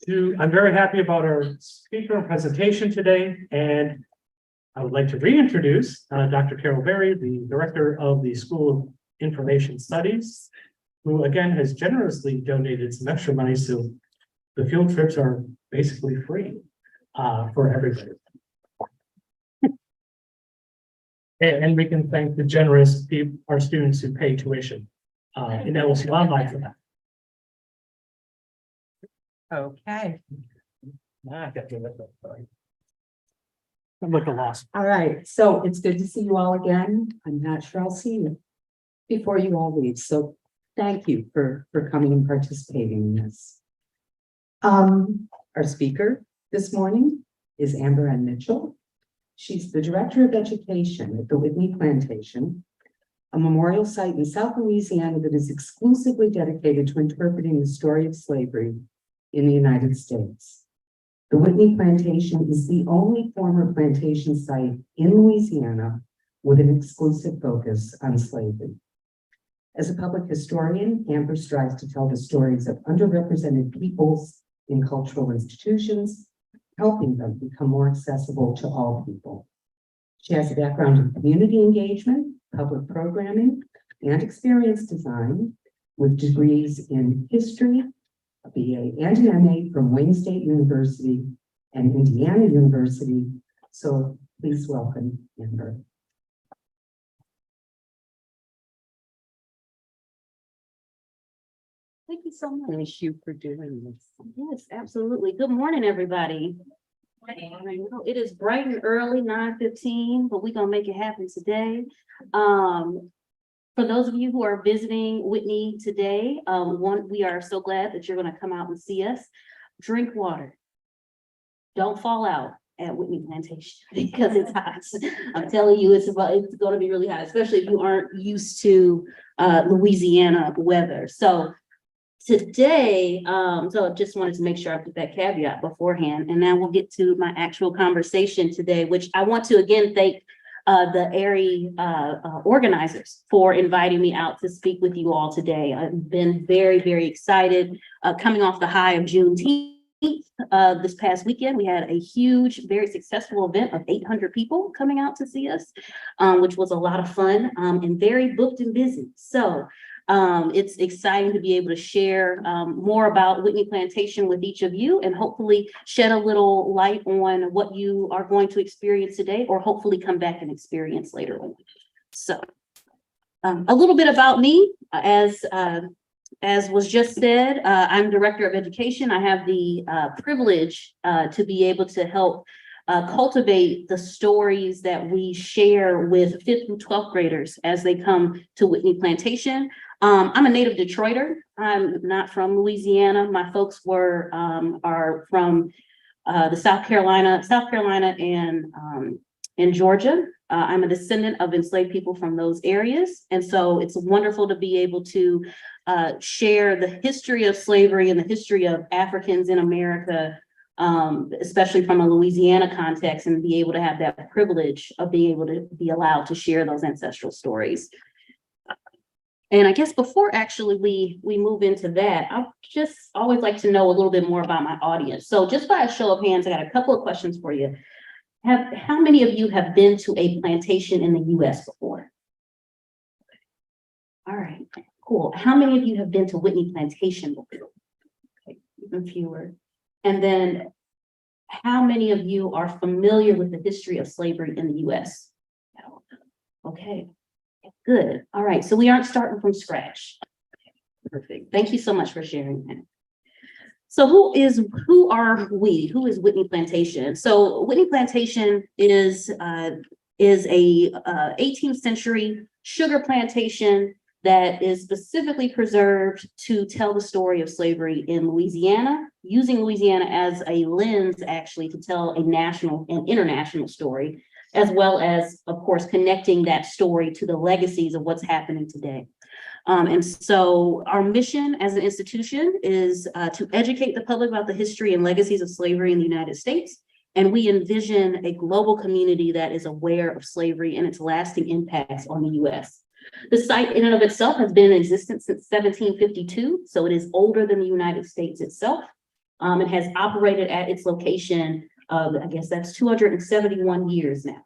I'm very happy about our speaker and presentation today, and I would like to reintroduce Dr. Carol Berry, the Director of the School of Information Studies, who again has generously donated some extra money, so the field trips are basically free for everybody. And we can thank the generous people, our students who pay tuition in LSU Online for that. Okay. I got to look up, sorry. I'm looking lost. All right. So it's good to see you all again. I'm not sure I'll see you before you all leave. So thank you for coming and participating in this. Our speaker this morning is Amber Ann Mitchell. She's the Director of Education at the Whitney Plantation, a memorial site in South Louisiana that is exclusively dedicated to interpreting the story of slavery in the United States. The Whitney Plantation is the only former plantation site in Louisiana with an exclusive focus on slavery. As a public historian, Amber strives to tell the stories of underrepresented peoples in cultural institutions, helping them become more accessible to all people. She has a background in community engagement, public programming, and experience design, with degrees in history, a BA and an MA from Wayne State University and Indiana University. So please welcome Amber. Thank you so much. Thank you for doing this. Yes, absolutely. Good morning, everybody. I know it is bright and early, 9:15, but we're gonna make it happen today. For those of you who are visiting Whitney today, we are so glad that you're gonna come out and see us. Drink water. Don't fall out at Whitney Plantation because it's hot. I'm telling you, it's gonna be really hot, especially if you aren't used to Louisiana weather. So today, so I just wanted to make sure I put that caveat beforehand, and now we'll get to my actual conversation today, which I want to again thank the AERI organizers for inviting me out to speak with you all today. I've been very, very excited coming off the high of Juneteenth. This past weekend, we had a huge, very successful event of 800 people coming out to see us, which was a lot of fun and very booked and busy. So it's exciting to be able to share more about Whitney Plantation with each of you and hopefully shed a little light on what you are going to experience today or hopefully come back and experience later on. So a little bit about me, as was just said, I'm Director of Education. I have the privilege to be able to help cultivate the stories that we share with 5th through 12th graders as they come to Whitney Plantation. I'm a native Detroiter. I'm not from Louisiana. My folks are from the South Carolina and Georgia. I'm a descendant of enslaved people from those areas. And so it's wonderful to be able to share the history of slavery and the history of Africans in America, especially from a Louisiana context, and be able to have that privilege of being able to be allowed to share those ancestral stories. And I guess before actually we move into that, I just always like to know a little bit more about my audience. So just by a show of hands, I got a couple of questions for you. How many of you have been to a plantation in the US before? All right, cool. How many of you have been to Whitney Plantation before? Okay, even fewer. And then how many of you are familiar with the history of slavery in the US? Okay. Good. All right. So we aren't starting from scratch. Perfect. Thank you so much for sharing that. So who are we? Who is Whitney Plantation? So Whitney Plantation is a 18th century sugar plantation that is specifically preserved to tell the story of slavery in Louisiana, using Louisiana as a lens actually to tell a national and international story, as well as, of course, connecting that story to the legacies of what's happening today. And so our mission as an institution is to educate the public about the history and legacies of slavery in the United States. And we envision a global community that is aware of slavery and its lasting impacts on the US. The site in and of itself has been in existence since 1752, so it is older than the United States itself. and has operated at its location, I guess that's 271 years now.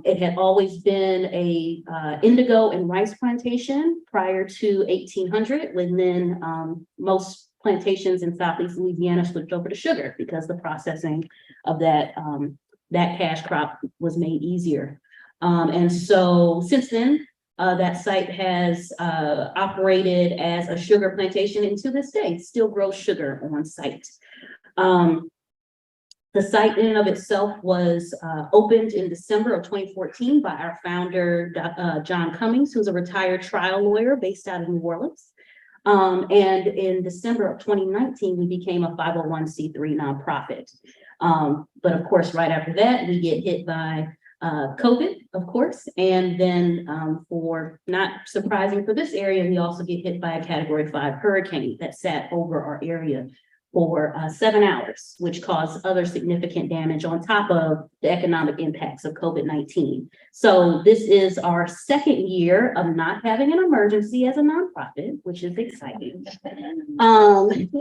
It had always been a indigo and rice plantation prior to 1800, when then most plantations in Southeast Louisiana switched over to sugar because the processing of that cash crop was made easier. And so since then, that site has operated as a sugar plantation, and to this day still grows sugar on site. The site in and of itself was opened in December of 2014 by our founder, John Cummings, who's a retired trial lawyer based out of New Orleans. And in December of 2019, we became a 501c3 nonprofit. But of course, right after that, we get hit by COVID, of course. And then for not surprising for this area, we also get hit by a Category 5 hurricane that sat over our area for 7 hours, which caused other significant damage on top of the economic impacts of COVID-19. So this is our second year of not having an emergency as a nonprofit, which is exciting.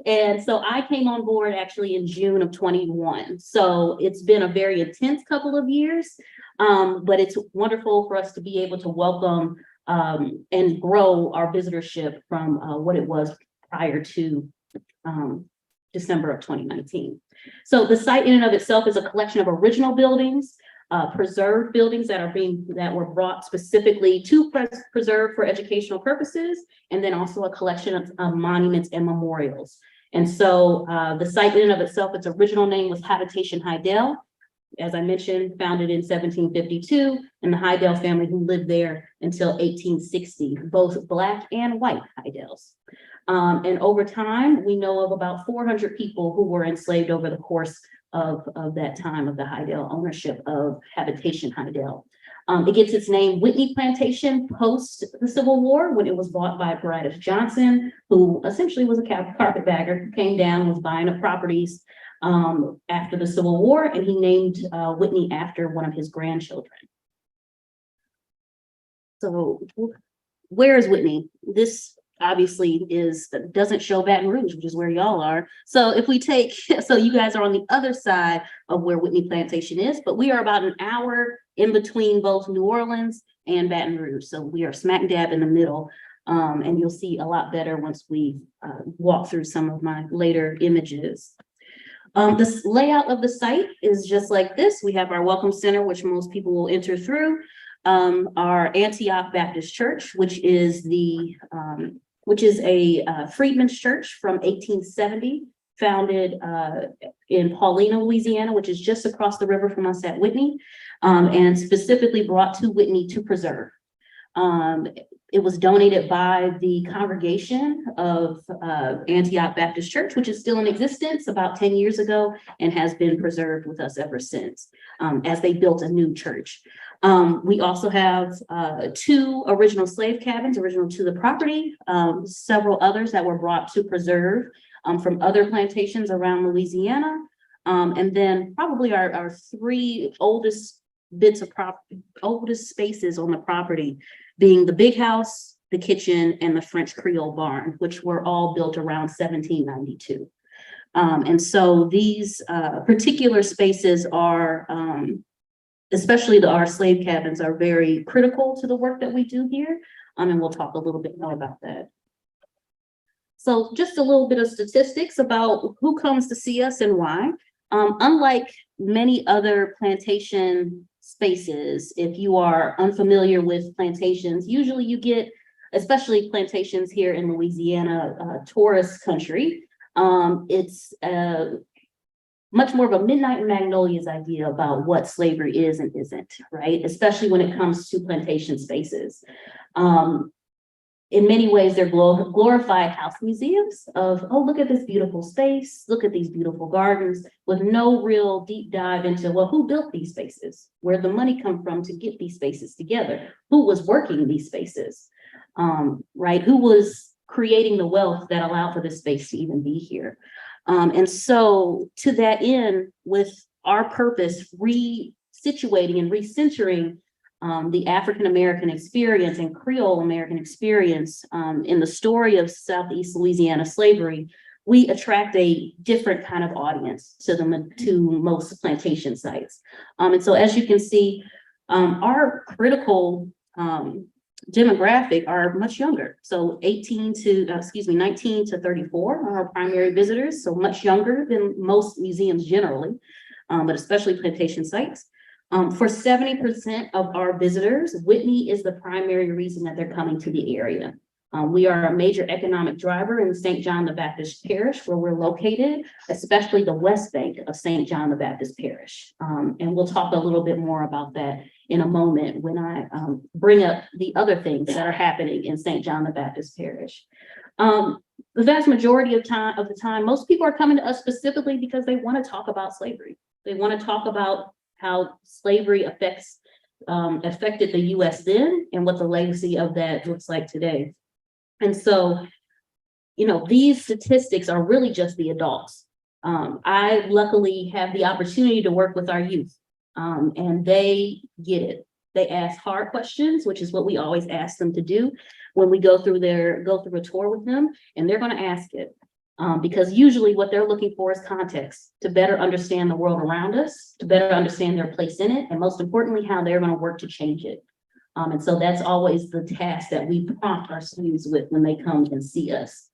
And so I came on board actually in June of 21. So it's been a very intense couple of years, but it's wonderful for us to be able to welcome and grow our visitorship from what it was prior to December of 2019. So the site in and of itself is a collection of original buildings, preserved buildings that were brought specifically to preserve for educational purposes, and then also a collection of monuments and memorials. And so the site in and of itself, its original name was Habitation Hydell. As I mentioned, founded in 1752, and the Hydell family who lived there until 1860, both Black and white Hydells. And over time, we know of about 400 people who were enslaved over the course of that time of the Hydell ownership of Habitation Hydell. It gets its name Whitney Plantation post the Civil War, when it was bought by Braddock Johnson, who essentially was a carpetbagger who came down, was buying up properties after the Civil War, and he named Whitney after one of his grandchildren. So where is Whitney? This obviously doesn't show Baton Rouge, which is where y'all are. So if we take, so you guys are on the other side of where Whitney Plantation is, but we are about an hour in between both New Orleans and Baton Rouge. So we are smack dab in the middle. And you'll see a lot better once we walk through some of my later images. This layout of the site is just like this. We have our Welcome Center, which most people will enter through. Our Antioch Baptist Church, which is a Freedmen's Church from 1870, founded in Paulina, Louisiana, which is just across the river from us at Whitney, and specifically brought to Whitney to preserve. It was donated by the congregation of Antioch Baptist Church, which is still in existence about 10 years ago and has been preserved with us ever since, as they built a new church. We also have 2 original slave cabins, original to the property, several others that were brought to preserve from other plantations around Louisiana. And then probably our 3 oldest bits of oldest spaces on the property being the big house, the kitchen, and the French Creole barn, which were all built around 1792. And so these particular spaces are, especially our slave cabins, are very critical to the work that we do here. And we'll talk a little bit more about that. So just a little bit of statistics about who comes to see us and why. Unlike many other plantation spaces, if you are unfamiliar with plantations, usually you get, especially plantations here in Louisiana, tourist country. It's much more of a midnight magnolias idea about what slavery is and isn't, right? Especially when it comes to plantation spaces. In many ways, they're glorified house museums of, oh, look at this beautiful space, look at these beautiful gardens, with no real deep dive into, well, who built these spaces? Where'd the money come from to get these spaces together? Who was working these spaces, right? Who was creating the wealth that allowed for this space to even be here? And so to that end, with our purpose, resituating and recentering the African-American experience and Creole American experience in the story of Southeast Louisiana slavery, we attract a different kind of audience to most plantation sites. And so as you can see, our critical demographic are much younger. So 19 to 34 are our primary visitors, so much younger than most museums generally, but especially plantation sites. For 70% of our visitors, Whitney is the primary reason that they're coming to the area. We are a major economic driver in St. John the Baptist Parish, where we're located, especially the West Bank of St. John the Baptist Parish. And we'll talk a little bit more about that in a moment when I bring up the other things that are happening in St. John the Baptist Parish. The vast majority of the time, most people are coming to us specifically because they want to talk about slavery. They want to talk about how slavery affected the U.S. then and what the legacy of that looks like today. And so, these statistics are really just the adults. I luckily have the opportunity to work with our youth, and they get it. They ask hard questions, which is what we always ask them to do when we go through a tour with them, and they're going to ask it. Because usually what they're looking for is context to better understand the world around us, to better understand their place in it, and most importantly, how they're going to work to change it. And so that's always the task that we prompt our students with when they come and see us,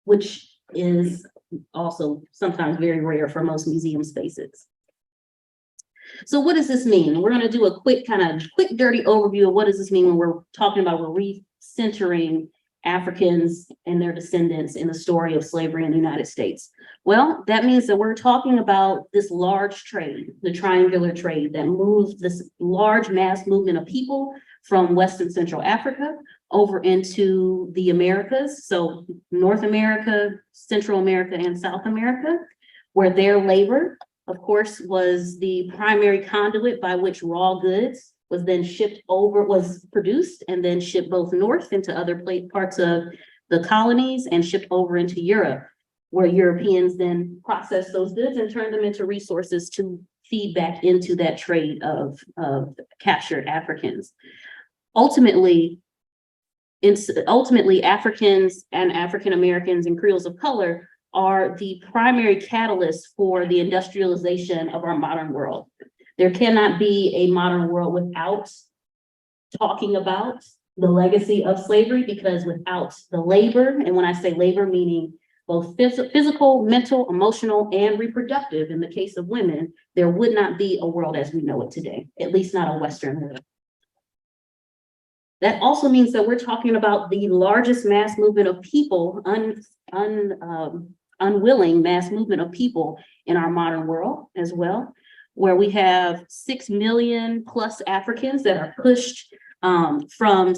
which is also sometimes very rare for most museum spaces. So what does this mean? We're going to do a quick dirty overview of what does this mean when we're talking about recentering Africans and their descendants in the story of slavery in the United States. Well, that means that we're talking about this large trade, the triangular trade that moved this large mass movement of people from West and Central Africa over into the Americas. So North America, Central America, and South America, where their labor, of course, was the primary conduit by which raw goods was produced and then shipped both north into other parts of the colonies and shipped over into Europe, where Europeans then processed those goods and turned them into resources to feed back into that trade of captured Africans. Ultimately, Africans and African Americans and Creoles of color are the primary catalyst for the industrialization of our modern world. There cannot be a modern world without talking about the legacy of slavery, because without the labor, and when I say labor, meaning both physical, mental, emotional, and reproductive, in the case of women, there would not be a world as we know it today, at least not a Western world. That also means that we're talking about the largest mass movement of people, unwilling mass movement of people in our modern world as well, where we have 6 million plus Africans that are pushed from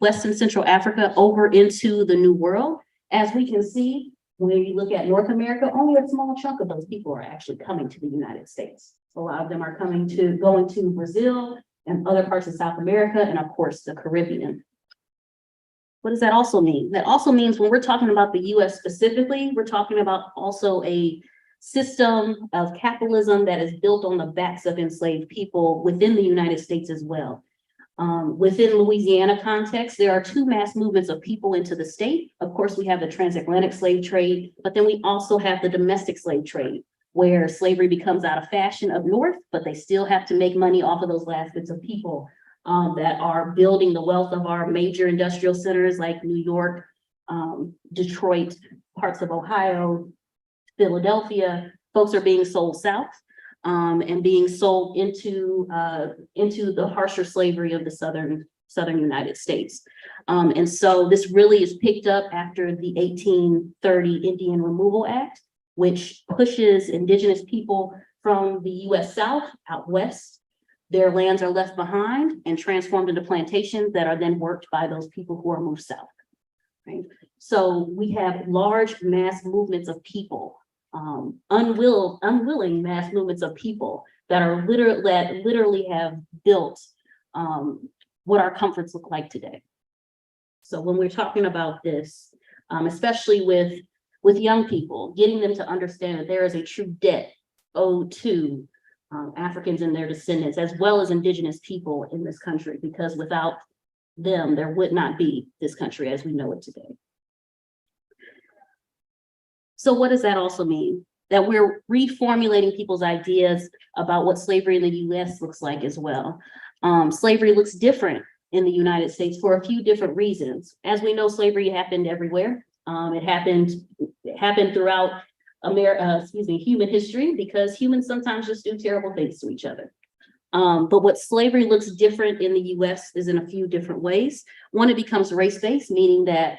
West and Central Africa over into the New World. As we can see, when you look at North America, only a small chunk of those people are actually coming to the United States. A lot of them are going to Brazil and other parts of South America, and of course, the Caribbean. What does that also mean? That also means when we're talking about the US specifically, we're talking about also a system of capitalism that is built on the backs of enslaved people within the United States as well. Within Louisiana context, there are 2 mass movements of people into the state. Of course, we have the transatlantic slave trade, but then we also have the domestic slave trade, where slavery becomes out of fashion up north, but they still have to make money off of those last bits of people that are building the wealth of our major industrial centers like New York, Detroit, parts of Ohio, Philadelphia. Folks are being sold south and being sold into the harsher slavery of the southern United States. And so this really is picked up after the 1830 Indian Removal Act, which pushes indigenous people from the US South out west. Their lands are left behind and transformed into plantations that are then worked by those people who are moved south. Right? So we have large mass movements of people, unwilling mass movements of people that literally have built what our comforts look like today. So when we're talking about this, especially with young people, getting them to understand that there is a true debt owed to Africans and their descendants, as well as indigenous people in this country, because without them, there would not be this country as we know it today. So what does that also mean? That we're reformulating people's ideas about what slavery in the US looks like as well. Slavery looks different in the United States for a few different reasons. As we know, slavery happened everywhere. It happened throughout human history, because humans sometimes just do terrible things to each other. But what slavery looks different in the US is in a few different ways. One, it becomes race-based, meaning that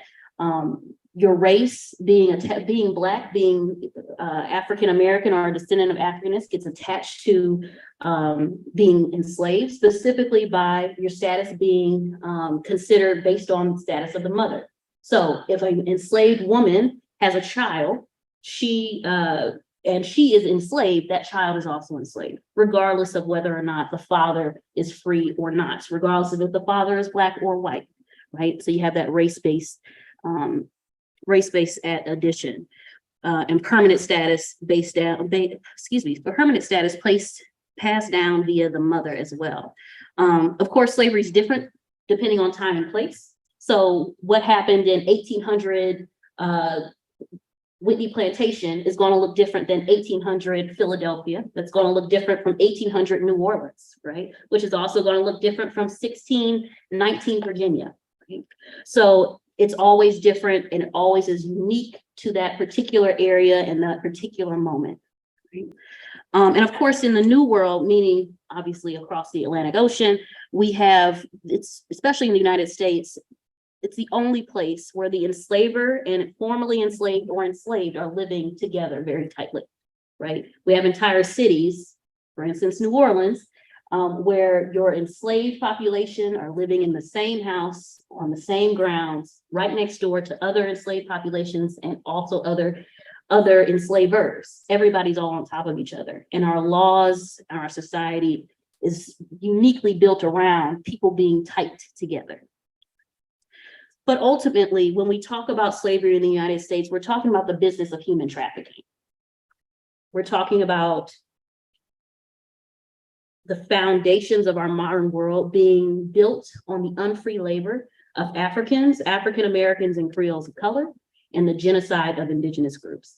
your race, being Black, being African-American or a descendant of Africanists, gets attached to being enslaved, specifically by your status being considered based on the status of the mother. So if an enslaved woman has a child, and she is enslaved, that child is also enslaved, regardless of whether or not the father is free or not, regardless of if the father is Black or white, right? So you have that race-based addition, and permanent status passed down via the mother as well. Of course, slavery is different depending on time and place. So what happened in 1800 Whitney Plantation is going to look different than 1800 Philadelphia. That's going to look different from 1800 New Orleans, right? Which is also going to look different from 1619 Virginia. Right? So it's always different, and it always is unique to that particular area and that particular moment. Right? And of course, in the New World, meaning obviously across the Atlantic Ocean, we have, especially in the United States, it's the only place where the enslaver and formerly enslaved or enslaved are living together very tightly, right? We have entire cities, for instance, New Orleans, where your enslaved population are living in the same house, on the same grounds, right next door to other enslaved populations and also other enslavers. Everybody's all on top of each other. And our laws and our society is uniquely built around people being tight together. But ultimately, when we talk about slavery in the United States, we're talking about the business of human trafficking. We're talking about the foundations of our modern world being built on the unfree labor of Africans, African Americans, and Creoles of color, and the genocide of indigenous groups.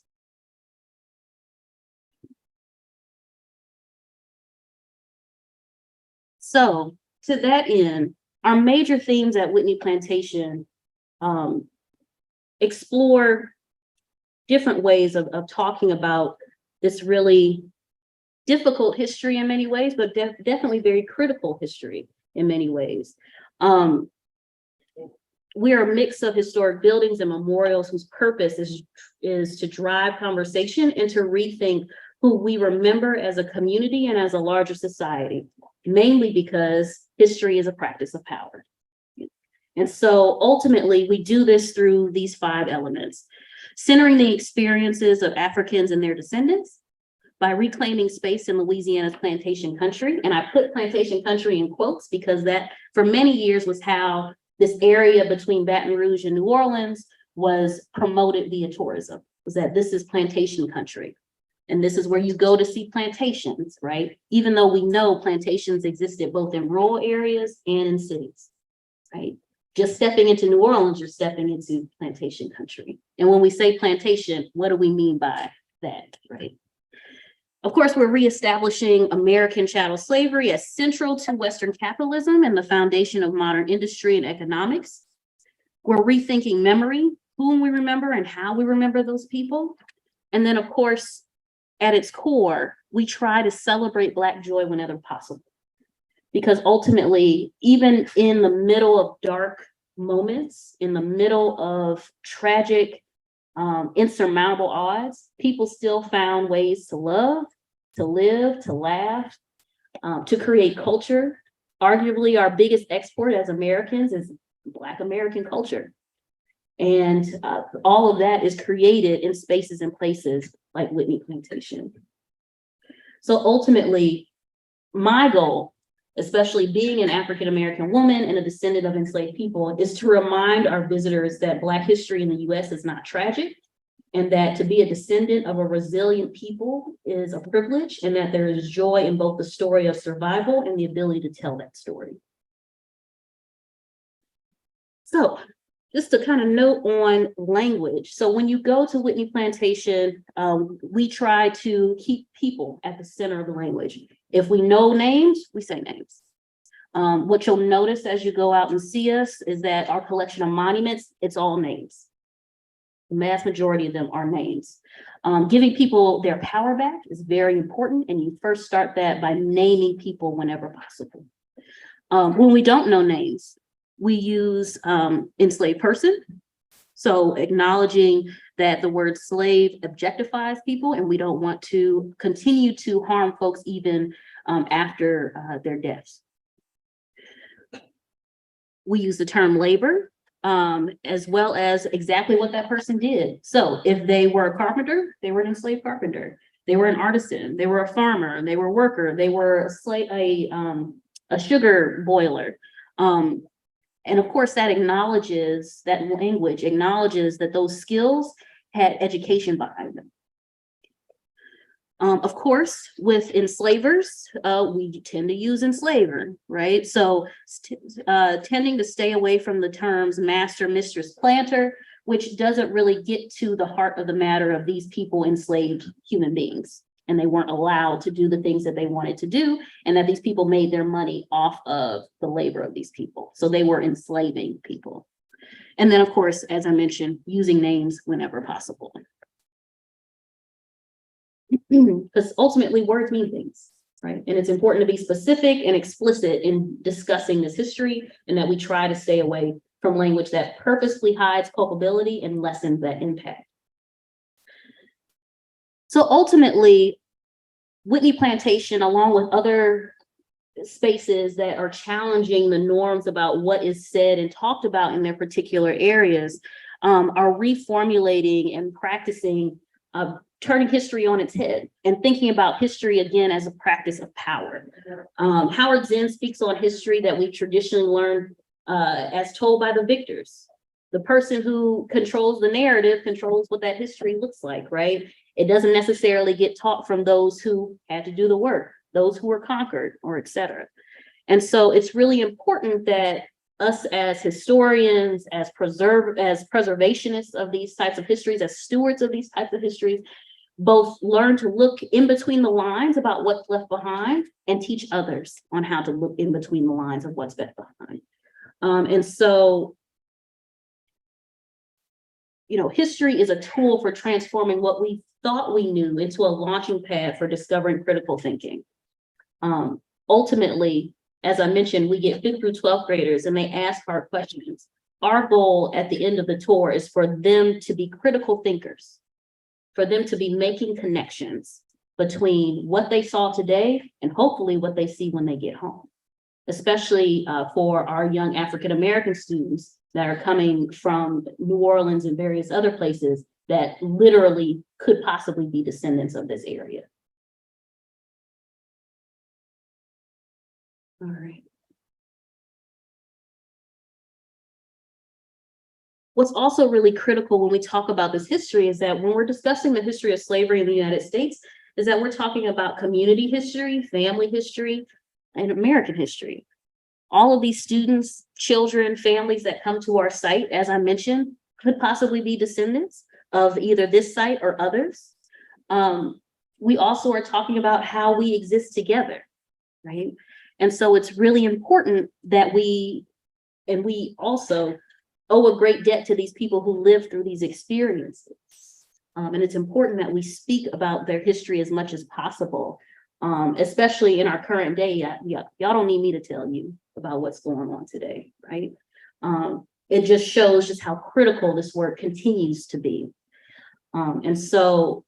So to that end, our major themes at Whitney Plantation explore different ways of talking about this really difficult history in many ways, but definitely very critical history in many ways. We are a mix of historic buildings and memorials whose purpose is to drive conversation and to rethink who we remember as a community and as a larger society, mainly because history is a practice of power. And so ultimately, we do this through these 5 elements: centering the experiences of Africans and their descendants by reclaiming space in Louisiana's plantation country. And I put plantation country in quotes because that for many years was how this area between Baton Rouge and New Orleans was promoted via tourism, was that this is plantation country. And this is where you go to see plantations, right? Even though we know plantations existed both in rural areas and in cities, right? Just stepping into New Orleans, you're stepping into plantation country. And when we say plantation, what do we mean by that, right? Of course, we're reestablishing American chattel slavery as central to Western capitalism and the foundation of modern industry and economics. We're rethinking memory, whom we remember and how we remember those people. And then, of course, at its core, we try to celebrate Black joy whenever possible. Because ultimately, even in the middle of dark moments, in the middle of tragic, insurmountable odds, people still found ways to love, to live, to laugh, to create culture. Arguably, our biggest export as Americans is Black American culture. And all of that is created in spaces and places like Whitney Plantation. So ultimately, my goal, especially being an African-American woman and a descendant of enslaved people, is to remind our visitors that Black history in the US is not tragic, and that to be a descendant of a resilient people is a privilege, and that there is joy in both the story of survival and the ability to tell that story. So just to kind of note on language. So when you go to Whitney Plantation, we try to keep people at the center of the language. If we know names, we say names. What you'll notice as you go out and see us is that our collection of monuments, it's all names. The vast majority of them are names. Giving people their power back is very important, and you first start that by naming people whenever possible. When we don't know names, we use enslaved person. So acknowledging that the word slave objectifies people, and we don't want to continue to harm folks even after their deaths. We use the term labor, as well as exactly what that person did. So if they were a carpenter, they were an enslaved carpenter. They were an artisan, they were a farmer, they were a worker, they were a sugar boiler. And of course, that acknowledges, that language acknowledges that those skills had education behind them. Of course, with enslavers, we tend to use enslaver, right? So tending to stay away from the terms master, mistress, planter, which doesn't really get to the heart of the matter of these people enslaved human beings. And they weren't allowed to do the things that they wanted to do, and that these people made their money off of the labor of these people. So they were enslaving people. And then, of course, as I mentioned, using names whenever possible. Because ultimately words mean things, right? And it's important to be specific and explicit in discussing this history, and that we try to stay away from language that purposely hides culpability and lessens that impact. So ultimately, Whitney Plantation, along with other spaces that are challenging the norms about what is said and talked about in their particular areas, are reformulating and practicing turning history on its head and thinking about history again as a practice of power. Howard Zinn speaks on history that we've traditionally learned as told by the victors. The person who controls the narrative controls what that history looks like, right? It doesn't necessarily get taught from those who had to do the work, those who were conquered, or et cetera. And so it's really important that us as historians, as preservationists of these types of histories, as stewards of these types of histories, both learn to look in between the lines about what's left behind and teach others on how to look in between the lines of what's left behind. And so, you know, history is a tool for transforming what we thought we knew into a launching pad for discovering critical thinking. Ultimately, as I mentioned, we get 5th through 12th graders and they ask hard questions. Our goal at the end of the tour is for them to be critical thinkers, for them to be making connections between what they saw today and hopefully what they see when they get home, especially for our young African-American students that are coming from New Orleans and various other places that literally could possibly be descendants of this area. All right. What's also really critical when we talk about this history is that when we're discussing the history of slavery in the United States, is that we're talking about community history, family history, and American history. All of these students, children, families that come to our site, as I mentioned, could possibly be descendants of either this site or others. We also are talking about how we exist together, right? And so it's really important that we also owe a great debt to these people who lived through these experiences. And it's important that we speak about their history as much as possible, especially in our current day. Y'all don't need me to tell you about what's going on today, right? It just shows just how critical this work continues to be. And so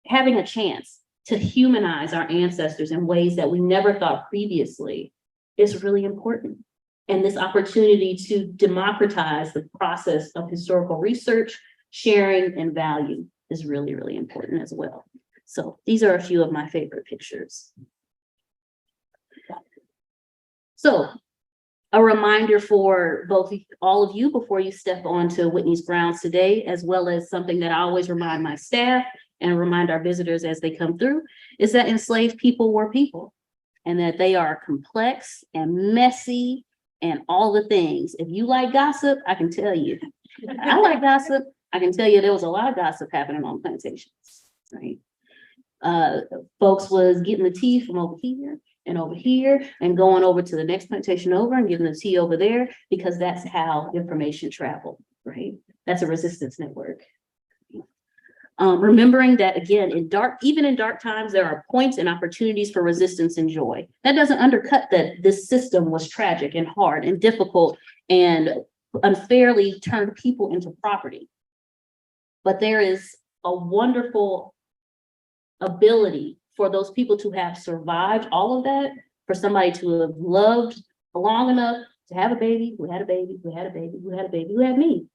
having a chance to humanize our ancestors in ways that we never thought previously is really important. And this opportunity to democratize the process of historical research, sharing, and value is really, really important as well. So these are a few of my favorite pictures. So a reminder for both all of you before you step onto Whitney's grounds today, as well as something that I always remind my staff and remind our visitors as they come through, is that enslaved people were people, and that they are complex and messy and all the things. If you like gossip, I can tell you. I like gossip. I can tell you there was a lot of gossip happening on plantations, right? Folks was getting the tea from over here and going over to the next plantation over and getting the tea over there, because that's how information traveled, right? That's a resistance network. Remembering that, again, even in dark times, there are points and opportunities for resistance and joy. That doesn't undercut that this system was tragic and hard and difficult and unfairly turned people into property. But there is a wonderful ability for those people to have survived all of that, for somebody to have loved long enough to have a baby, who had a baby, who had a baby, who had a baby, who had me,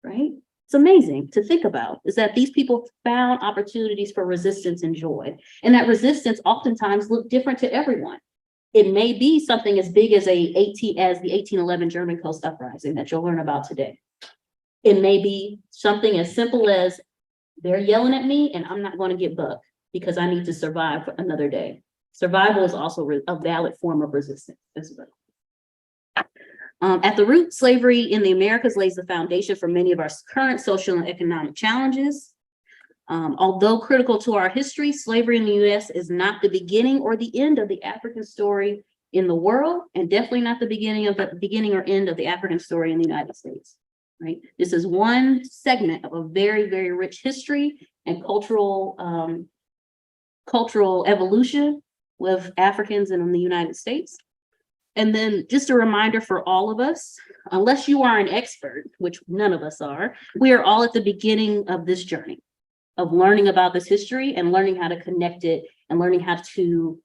right? It's amazing to think about, is that these people found opportunities for resistance and joy. And that resistance oftentimes looked different to everyone. It may be something as big as the 1811 German Coast Uprising that you'll learn about today. It may be something as simple as they're yelling at me and I'm not going to get bucked because I need to survive for another day. Survival is also a valid form of resistance as well. At the root, slavery in the Americas lays the foundation for many of our current social and economic challenges. Although critical to our history, slavery in the US is not the beginning or the end of the African story in the world, and definitely not the beginning or end of the African story in the United States, right? This is one segment of a very, very rich history and cultural evolution with Africans in the United States. And then just a reminder for all of us, unless you are an expert, which none of us are, we are all at the beginning of this journey of learning about this history and learning how to connect it and learning how to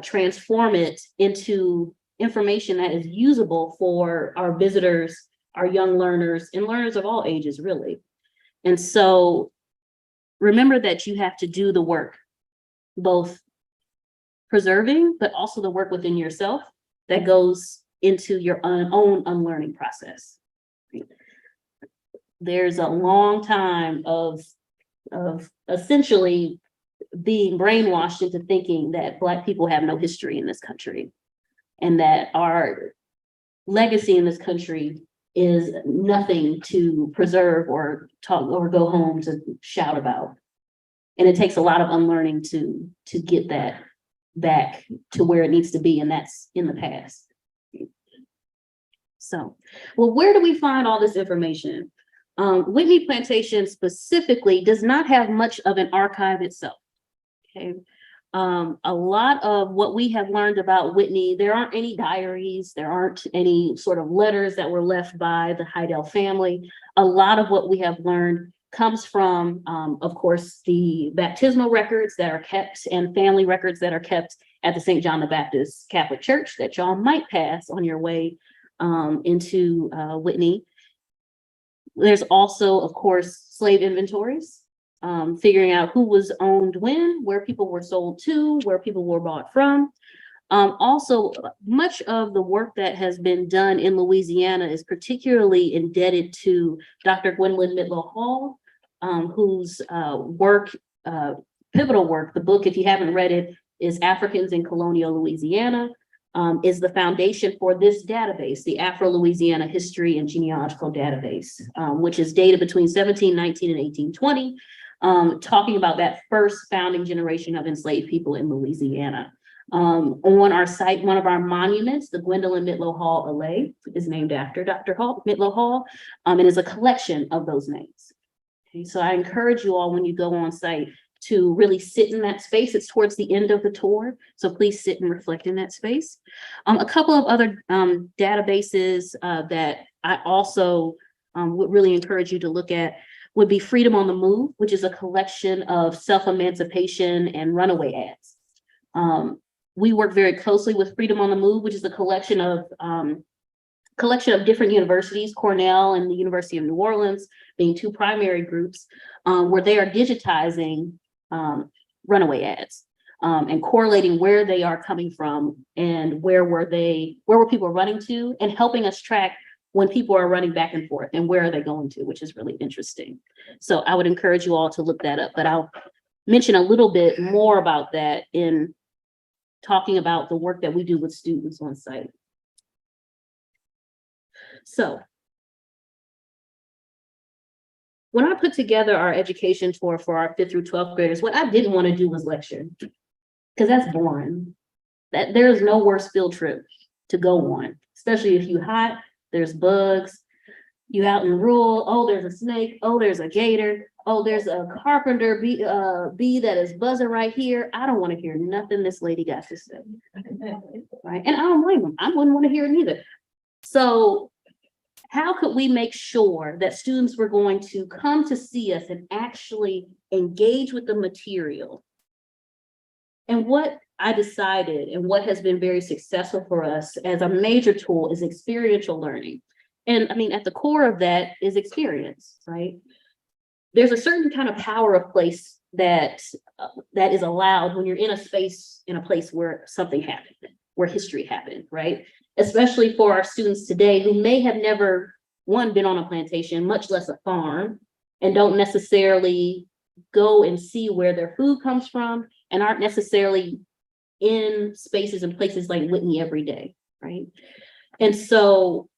transform it into information that is usable for our visitors, our young learners, and learners of all ages, really. And so remember that you have to do the work, both preserving, but also the work within yourself that goes into your own unlearning process. There's a long time of essentially being brainwashed into thinking that Black people have no history in this country and that our legacy in this country is nothing to preserve or talk or go home to shout about. And it takes a lot of unlearning to get that back to where it needs to be, and that's in the past. So, well, where do we find all this information? Whitney Plantation specifically does not have much of an archive itself. Okay. A lot of what we have learned about Whitney, there aren't any diaries, there aren't any sort of letters that were left by the Hydell family. A lot of what we have learned comes from, of course, the baptismal records that are kept and family records that are kept at the St. John the Baptist Catholic Church that y'all might pass on your way into Whitney. There's also, of course, slave inventories, figuring out who was owned when, where people were sold to, where people were bought from. Also, much of the work that has been done in Louisiana is particularly indebted to Dr. Gwendolyn Mitlow Hall, whose pivotal work, the book, if you haven't read it, is Africans in Colonial Louisiana, is the foundation for this database, the Afro-Louisiana History and Genealogical Database, which is dated between 1719 and 1820, talking about that first founding generation of enslaved people in Louisiana. On our site, one of our monuments, the Gwendolyn Mitlow Hall Alley, is named after Dr. Mitlow Hall, and is a collection of those names. Okay, so I encourage you all when you go on site to really sit in that space. It's towards the end of the tour, so please sit and reflect in that space. A couple of other databases that I also would really encourage you to look at would be Freedom on the Move, which is a collection of self-emancipation and runaway ads. We work very closely with Freedom on the Move, which is a collection of different universities, Cornell and the University of New Orleans being two primary groups, where they are digitizing runaway ads and correlating where they are coming from and where were people running to, and helping us track when people are running back and forth and where are they going to, which is really interesting. So I would encourage you all to look that up, but I'll mention a little bit more about that in talking about the work that we do with students on site. So when I put together our education tour for our 5th through 12th graders, what I didn't want to do was lecture, because that's boring. That there is no worse field trip to go on, especially if you're hot, there's bugs, you out in rural, oh, there's a snake, oh, there's a gator, oh, there's a carpenter bee that is buzzing right here. I don't want to hear nothing this lady got to say. Right? And I don't blame them. I wouldn't want to hear it either. So how could we make sure that students were going to come to see us and actually engage with the material? And what I decided and what has been very successful for us as a major tool is experiential learning. And I mean, at the core of that is experience, right? There's a certain kind of power of place that is allowed when you're in a place where something happened, where history happened, right? Especially for our students today who may have never, one, been on a plantation, much less a farm, and don't necessarily go and see where their food comes from, and aren't necessarily in spaces and places like Whitney every day, right? And so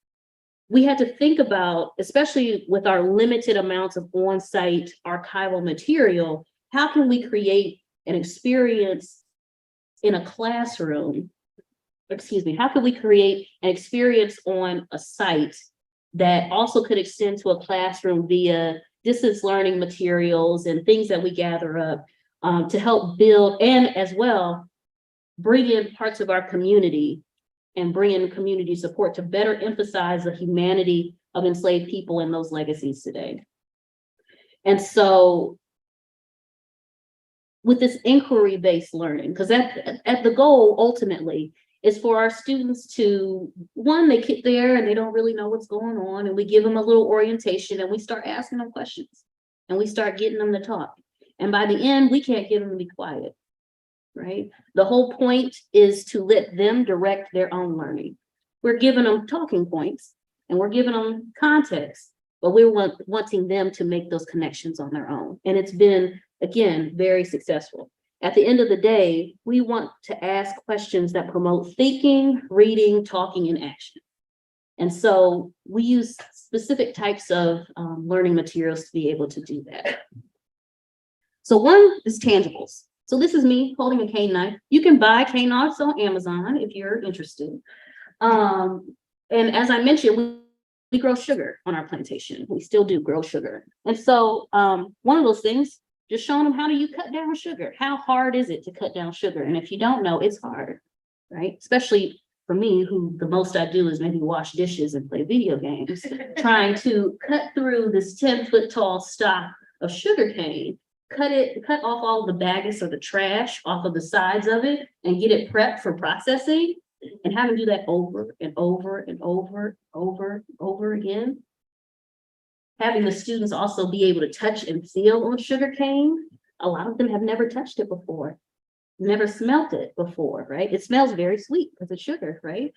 we had to think about, especially with our limited amounts of on-site archival material, how can we create an experience in a classroom? How could we create an experience on a site that also could extend to a classroom via distance learning materials and things that we gather up to help build, and as well, bring in parts of our community and bring in community support to better emphasize the humanity of enslaved people and those legacies today. And so with this inquiry-based learning, because at the goal ultimately is for our students to, one, they get there and they don't really know what's going on, and we give them a little orientation and we start asking them questions and we start getting them to talk. And by the end, we can't get them to be quiet, right? The whole point is to let them direct their own learning. We're giving them talking points and we're giving them context, but we're wanting them to make those connections on their own. And it's been, again, very successful. At the end of the day, we want to ask questions that promote thinking, reading, talking, and action. And so we use specific types of learning materials to be able to do that. So one is tangibles. So this is me holding a cane knife. You can buy cane knives on Amazon if you're interested. And as I mentioned, we grow sugar on our plantation. We still do grow sugar. And so one of those things, just showing them how do you cut down sugar? How hard is it to cut down sugar? And if you don't know, it's hard, right? Especially for me, who the most I do is maybe wash dishes and play video games, trying to cut through this 10-foot tall stalk of sugar cane, cut off all the bagasse or the trash off of the sides of it and get it prepped for processing, and having to do that over and over and over again. Having the students also be able to touch and feel on sugar cane. A lot of them have never touched it before, never smelt it before, right? It smells very sweet because it's sugar, right?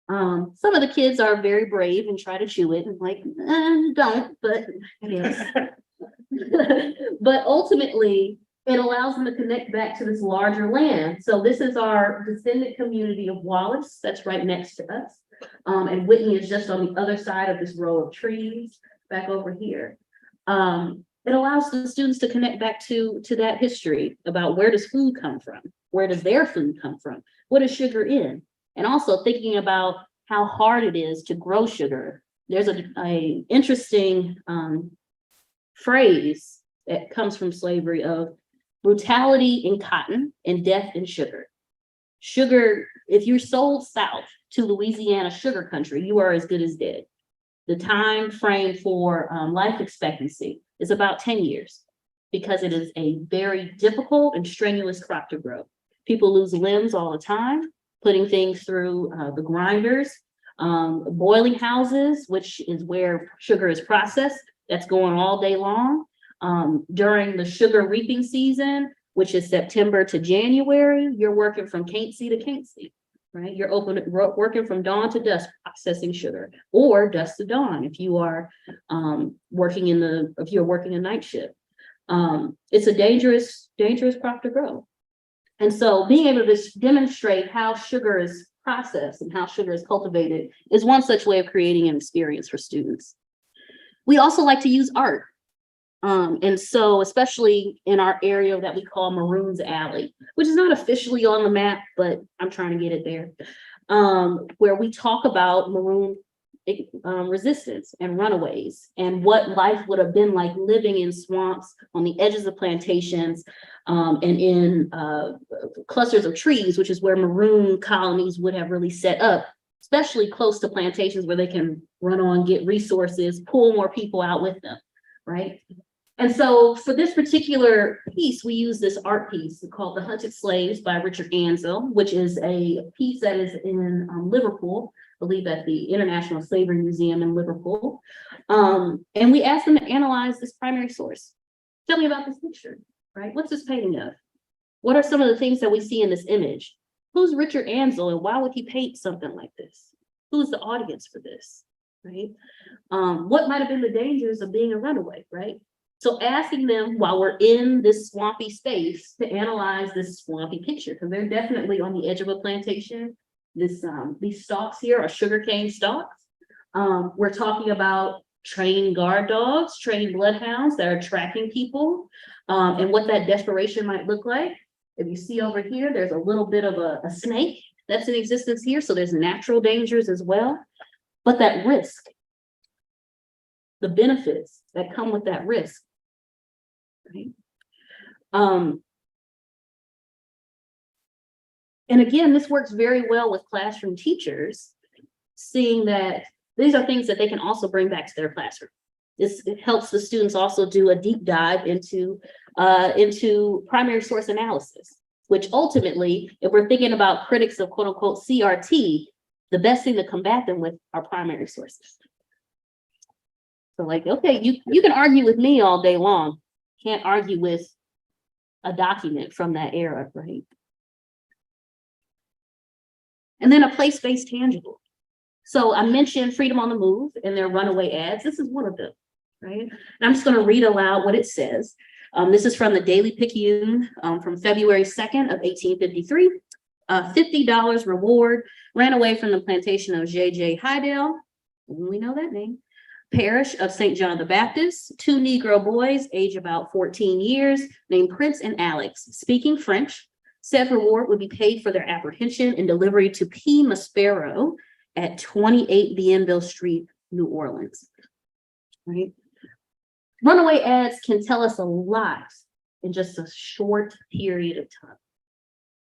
Some of the kids are very brave and try to chew it and like, don't, but yes. But ultimately, it allows them to connect back to this larger land. So this is our descendant community of Wallace that's right next to us. And Whitney is just on the other side of this row of trees back over here. It allows the students to connect back to that history about where does food come from? Where does their food come from? What is sugar in? And also thinking about how hard it is to grow sugar. There's a interesting phrase that comes from slavery of brutality in cotton and death in sugar. Sugar, if you're sold south to Louisiana sugar country, you are as good as dead. The time frame for life expectancy is about 10 years because it is a very difficult and strenuous crop to grow. People lose limbs all the time, putting things through the grinders, boiling houses, which is where sugar is processed. That's going all day long. During the sugar reaping season, which is September to January, you're working from can't-see to can't-see, right? You're working from dawn to dusk processing sugar, or dusk to dawn if you are working a night shift. It's a dangerous crop to grow. And so being able to demonstrate how sugar is process and how sugar is cultivated is one such way of creating an experience for students. We also like to use art. And so especially in our area that we call Maroons Alley, which is not officially on the map, but I'm trying to get it there, where we talk about Maroon resistance and runaways and what life would have been like living in swamps on the edges of plantations and in clusters of trees, which is where Maroon colonies would have really set up, especially close to plantations where they can run on, get resources, pull more people out with them, right? And so for this particular piece, we use this art piece called The Hunted Slaves by Richard Ansell, which is a piece that is in Liverpool, I believe at the International Slavery Museum in Liverpool. And we asked them to analyze this primary source. Tell me about this picture, right? What's this painting of? What are some of the things that we see in this image? Who's Richard Ansell and why would he paint something like this? Who's the audience for this, right? What might have been the dangers of being a runaway, right? So asking them while we're in this swampy space to analyze this swampy picture, because they're definitely on the edge of a plantation. These stalks here are sugarcane stalks. We're talking about trained guard dogs, trained bloodhounds that are tracking people, and what that desperation might look like. If you see over here, there's a little bit of a snake that's in existence here. So there's natural dangers as well, but that risk, the benefits that come with that risk. Right. And again, this works very well with classroom teachers, seeing that these are things that they can also bring back to their classroom. It helps the students also do a deep dive into primary source analysis, which ultimately, if we're thinking about critics of quote unquote CRT, the best thing to combat them with are primary sources. So like, okay, you can argue with me all day long. Can't argue with a document from that era, right? And then a place-based tangible. So I mentioned Freedom on the Move and their runaway ads. This is one of them, right? And I'm just going to read aloud what it says. This is from the Daily Picayune from February 2nd of 1853. $50 reward, ran away from the plantation of J.J. Hydell. We know that name. Parish of St. John the Baptist, 2 Negro boys, age about 14 years, named Prince and Alex, speaking French. Said reward would be paid for their apprehension and delivery to P. Maspero at 28 Bienville Street, New Orleans. Right? Runaway ads can tell us a lot in just a short period of time.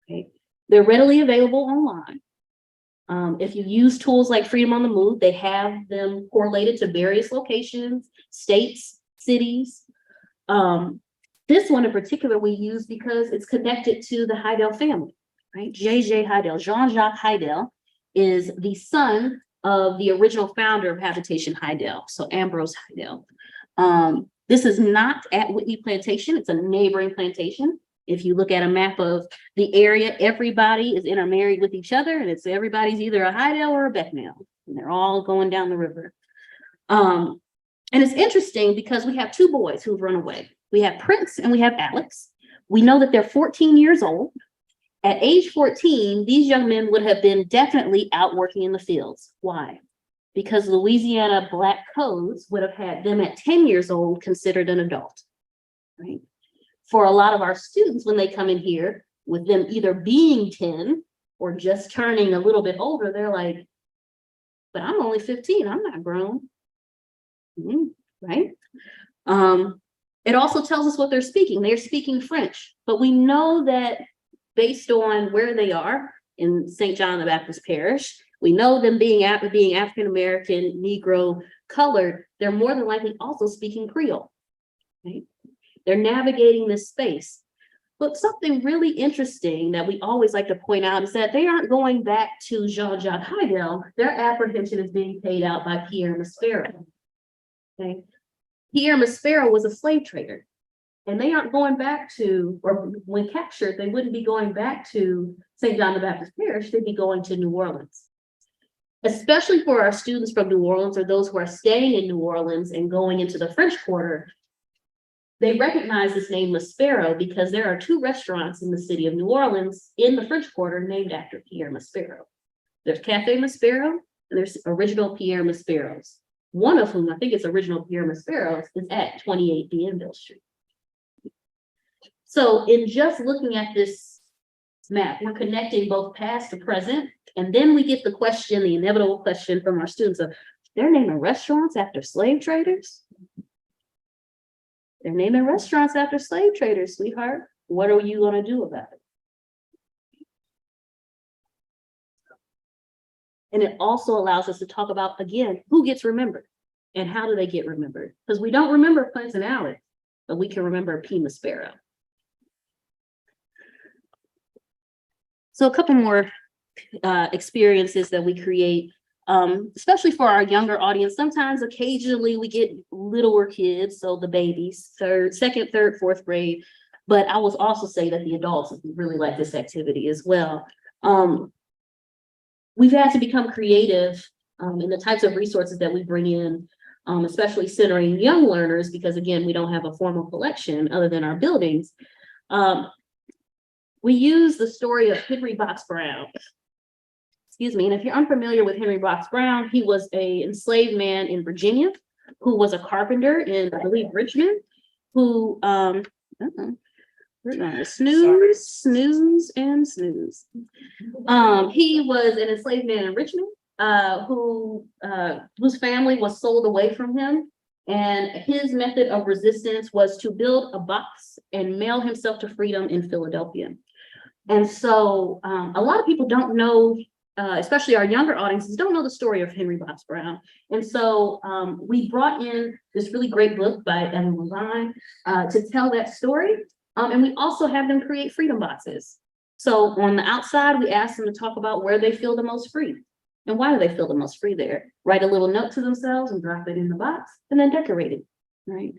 Okay? They're readily available online. If you use tools like Freedom on the Move, they have them correlated to various locations, states, cities. This one in particular we use because it's connected to the Hydell family, right? J.J. Hydell, Jean-Jacques Hydell is the son of the original founder of Habitation Hydell, so Ambrose Hydell. This is not at Whitney Plantation, it's a neighboring plantation. If you look at a map of the area, everybody is intermarried with each other, and everybody's either a Hydell or a Becknell, and they're all going down the river. And it's interesting because we have 2 boys who've run away. We have Prince and we have Alex. We know that they're 14 years old. At age 14, these young men would have been definitely out working in the fields. Why? Because Louisiana Black codes would have had them at 10 years old considered an adult, right? For a lot of our students, when they come in here with them either being 10 or just turning a little bit older, they're like, but I'm only 15, I'm not grown, right? It also tells us what they're speaking. They're speaking French, but we know that based on where they are in St. John the Baptist Parish, we know them being African-American, Negro, colored, they're more than likely also speaking Creole, right? They're navigating this space. But something really interesting that we always like to point out is that they aren't going back to Jean-Jacques Hydell. Their apprehension is being paid out by Pierre Maspero. Okay? Pierre Maspero was a slave trader. And they aren't going back to, or when captured, they wouldn't be going back to St. John the Baptist Parish, they'd be going to New Orleans. Especially for our students from New Orleans or those who are staying in New Orleans and going into the French Quarter, they recognize this name Maspero because there are 2 restaurants in the city of New Orleans in the French Quarter named after Pierre Maspero. There's Cafe Maspero, and there's Original Pierre Maspero's. One of whom, I think it's Original Pierre Maspero's, is at 28 Bienville Street. So in just looking at this map, we're connecting both past to present, and then we get the question, the inevitable question from our students of, they're naming restaurants after slave traders? They're naming restaurants after slave traders, sweetheart. What are you gonna do about it? And it also allows us to talk about, again, who gets remembered and how do they get remembered? Because we don't remember Clinton Allen, but we can remember P. Maspero. So a couple more experiences that we create, especially for our younger audience. Sometimes occasionally we get littler kids, so the babies, second, third, fourth grade. But I will also say that the adults really like this activity as well. We've had to become creative in the types of resources that we bring in, especially centering young learners, because again, we don't have a formal collection other than our buildings. We use the story of Henry Box Brown. Excuse me, and if you're unfamiliar with Henry Box Brown, he was an enslaved man in Virginia who was a carpenter in, I believe, Richmond, who, snooze. He was an enslaved man in Richmond, whose family was sold away from him. And his method of resistance was to build a box and mail himself to freedom in Philadelphia. And so a lot of people don't know, especially our younger audiences, don't know the story of Henry Box Brown. And so we brought in this really great book by Ellen Levine to tell that story. And we also have them create freedom boxes. So on the outside, we ask them to talk about where they feel the most free. And why do they feel the most free there? Write a little note to themselves and drop it in the box and then decorate it, right?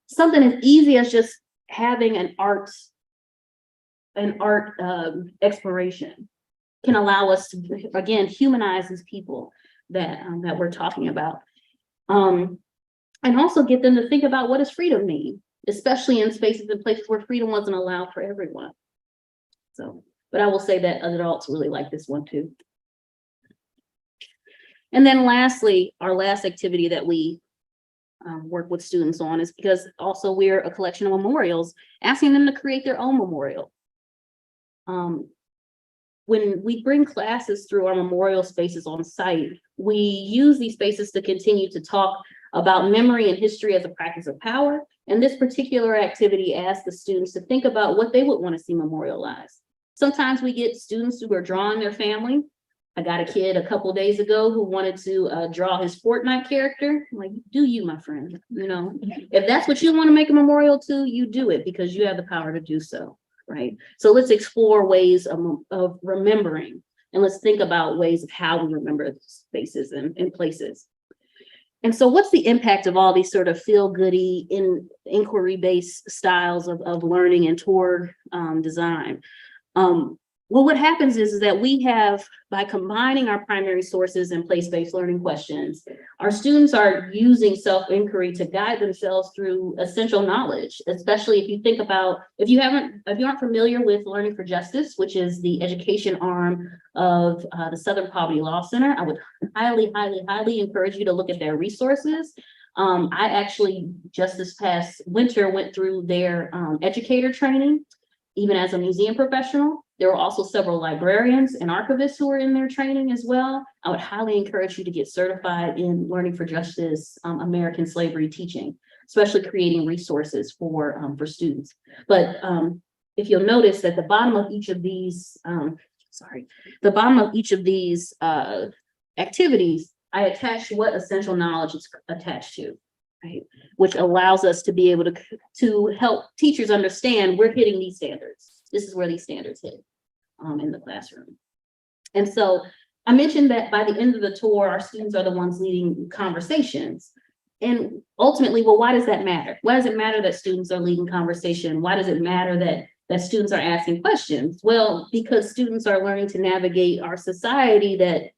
Something as easy as just having an art exploration can allow us to, again, humanize these people that we're talking about. And also get them to think about, what does freedom mean? Especially in spaces and places where freedom wasn't allowed for everyone. So, but I will say that adults really like this one too. And then lastly, our last activity that we work with students on is, because also we're a collection of memorials, asking them to create their own memorial. When we bring classes through our memorial spaces on site, we use these spaces to continue to talk about memory and history as a practice of power. And this particular activity asks the students to think about what they would want to see memorialized. Sometimes we get students who are drawing their family. I got a kid a couple days ago who wanted to draw his Fortnite character. I'm like, do you, my friend? You know, if that's what you want to make a memorial to, you do it, because you have the power to do so, right? So let's explore ways of remembering, and let's think about ways of how we remember spaces and places. And so what's the impact of all these sort of feel-goody inquiry-based styles of learning and tour design? Well, what happens is that we have, by combining our primary sources and place-based learning questions, our students are using self-inquiry to guide themselves through essential knowledge, especially if you think about, if you aren't familiar with Learning for Justice, which is the education arm of the Southern Poverty Law Center, I would highly encourage you to look at their resources. I actually just this past winter went through their educator training, even as a museum professional. There were also several librarians and archivists who were in their training as well. I would highly encourage you to get certified in Learning for Justice, American slavery teaching, especially creating resources for students. But if you'll notice at the bottom of each of these, activities, I attached what essential knowledge is attached to, right? Which allows us to be able to help teachers understand we're hitting these standards. This is where these standards hit in the classroom. And so I mentioned that by the end of the tour, our students are the ones leading conversations. And ultimately, well, why does that matter? Why does it matter that students are leading conversation? Why does it matter that students are asking questions? Well, because students are learning to navigate our society that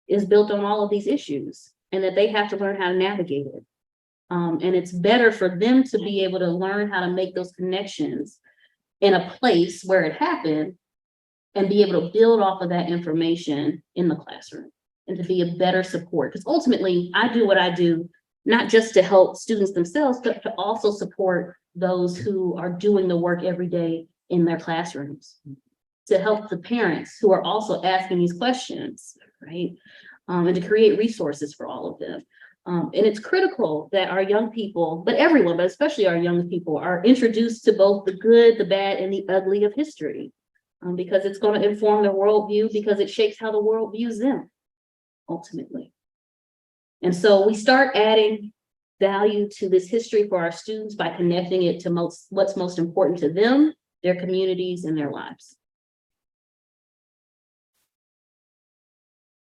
is built on all of these issues, and that they have to learn how to navigate it. And it's better for them to be able to learn how to make those connections in a place where it happened and be able to build off of that information in the classroom and to be a better support. Because ultimately, I do what I do, not just to help students themselves, but to also support those who are doing the work every day in their classrooms, to help the parents who are also asking these questions, right? And to create resources for all of them. And it's critical that our young people, but everyone, but especially our young people, are introduced to both the good, the bad, and the ugly of history, because it's going to inform their worldview, because it shapes how the world views them, ultimately. And so we start adding value to this history for our students by connecting it to what's most important to them, their communities, and their lives.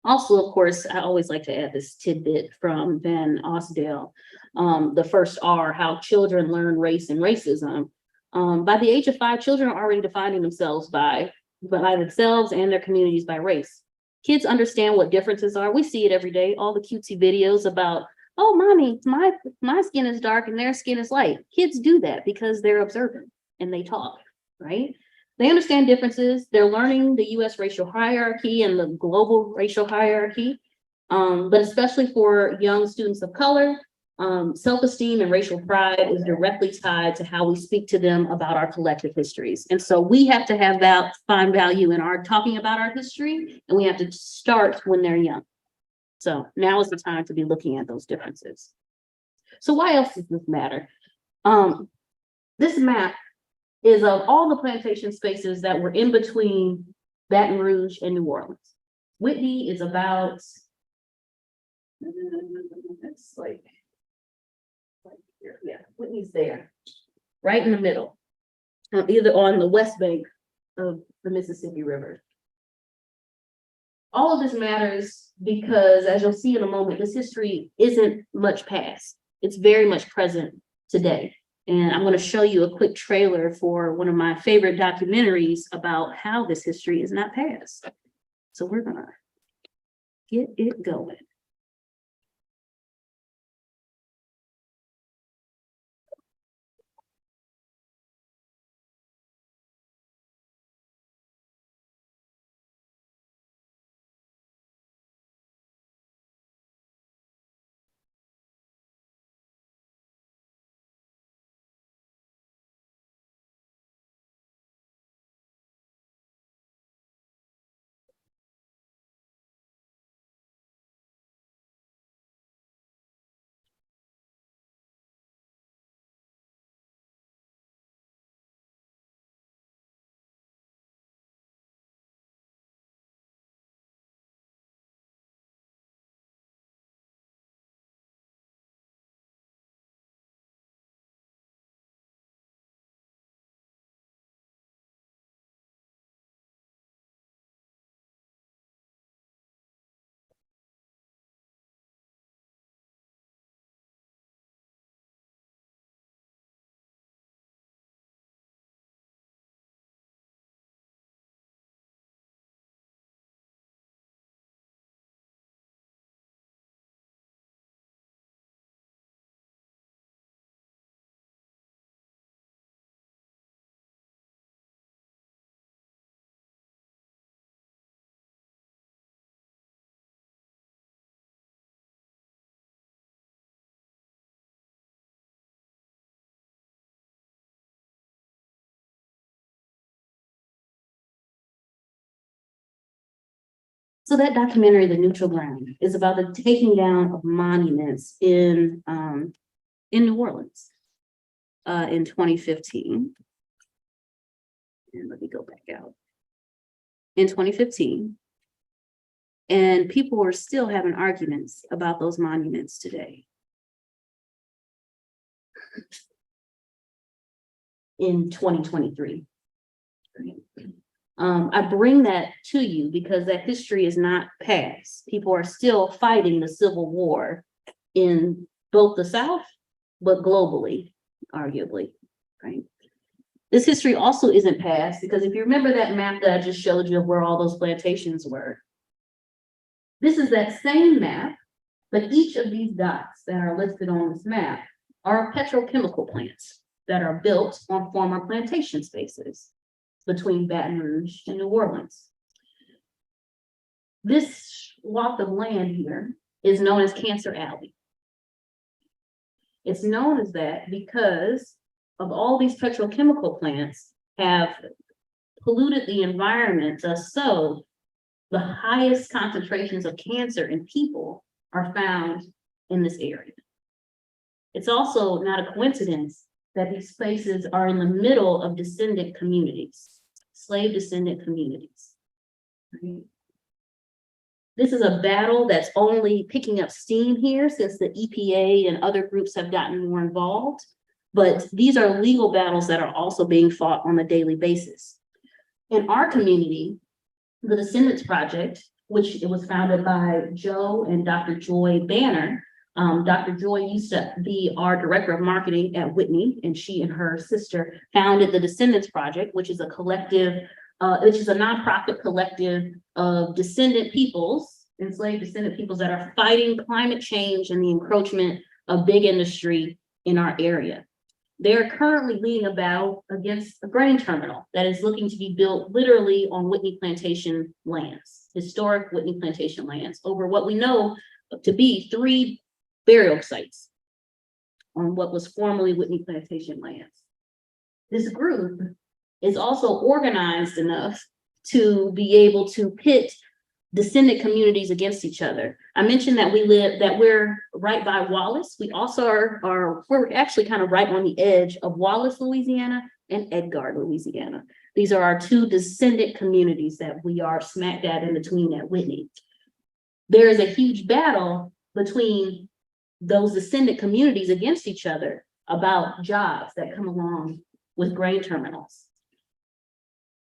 Also, of course, I always like to add this tidbit from Van Osdale, the first R, how children learn race and racism. By the age of 5, children are already defining themselves by themselves and their communities by race. Kids understand what differences are. We see it every day, all the cutesy videos about, oh, mommy, my skin is dark and their skin is light. Kids do that because they're observant and they talk, right? They understand differences. They're learning the US racial hierarchy and the global racial hierarchy. But especially for young students of color, self-esteem and racial pride is directly tied to how we speak to them about our collective histories. And so we have to find value in our talking about our history, and we have to start when they're young. So now is the time to be looking at those differences. So why else does this matter? This map is of all the plantation spaces that were in between Baton Rouge and New Orleans. Whitney is about, it's like here, yeah, Whitney's there, right in the middle, either on the west bank of the Mississippi River. All of this matters because, as you'll see in a moment, this history isn't much past. It's very much present today. And I'm going to show you a quick trailer for one of my favorite documentaries about how this history is not past. So we're going to get it going. So that documentary, The Neutral Ground, is about the taking down of monuments in New Orleans in 2015. And let me go back out. In 2015. And people are still having arguments about those monuments today. In 2023. I bring that to you because that history is not past. People are still fighting the Civil War in both the South, but globally, arguably, right? This history also isn't past because if you remember that map that I just showed you of where all those plantations were, this is that same map, but each of these dots that are listed on this map are petrochemical plants that are built on former plantation spaces. between Baton Rouge and New Orleans. This swath of land here is known as Cancer Alley. It's known as that because of all these petrochemical plants have polluted the environment, so the highest concentrations of cancer in people are found in this area. It's also not a coincidence that these places are in the middle of descendant communities, slave descendant communities. Right? This is a battle that's only picking up steam here since the EPA and other groups have gotten more involved. But these are legal battles that are also being fought on a daily basis. In our community, the Descendants Project, which it was founded by Joe and Dr. Joy Banner. Dr. Joy used to be our director of marketing at Whitney, and she and her sister founded the Descendants Project, which is a collective, which is a nonprofit collective of descendant peoples, enslaved descendant peoples that are fighting climate change and the encroachment of big industry in our area. They're currently leading a battle against a grain terminal that is looking to be built literally on Whitney Plantation lands, historic Whitney Plantation lands, over what we know to be 3 burial sites on what was formerly Whitney Plantation lands. This group is also organized enough to be able to pit descendant communities against each other. I mentioned that we're right by Wallace. We also we're actually kind of right on the edge of Wallace, Louisiana and Edgard, Louisiana. These are our 2 descendant communities that we are smack dab in between at Whitney. There is a huge battle between those descendant communities against each other about jobs that come along with grain terminals.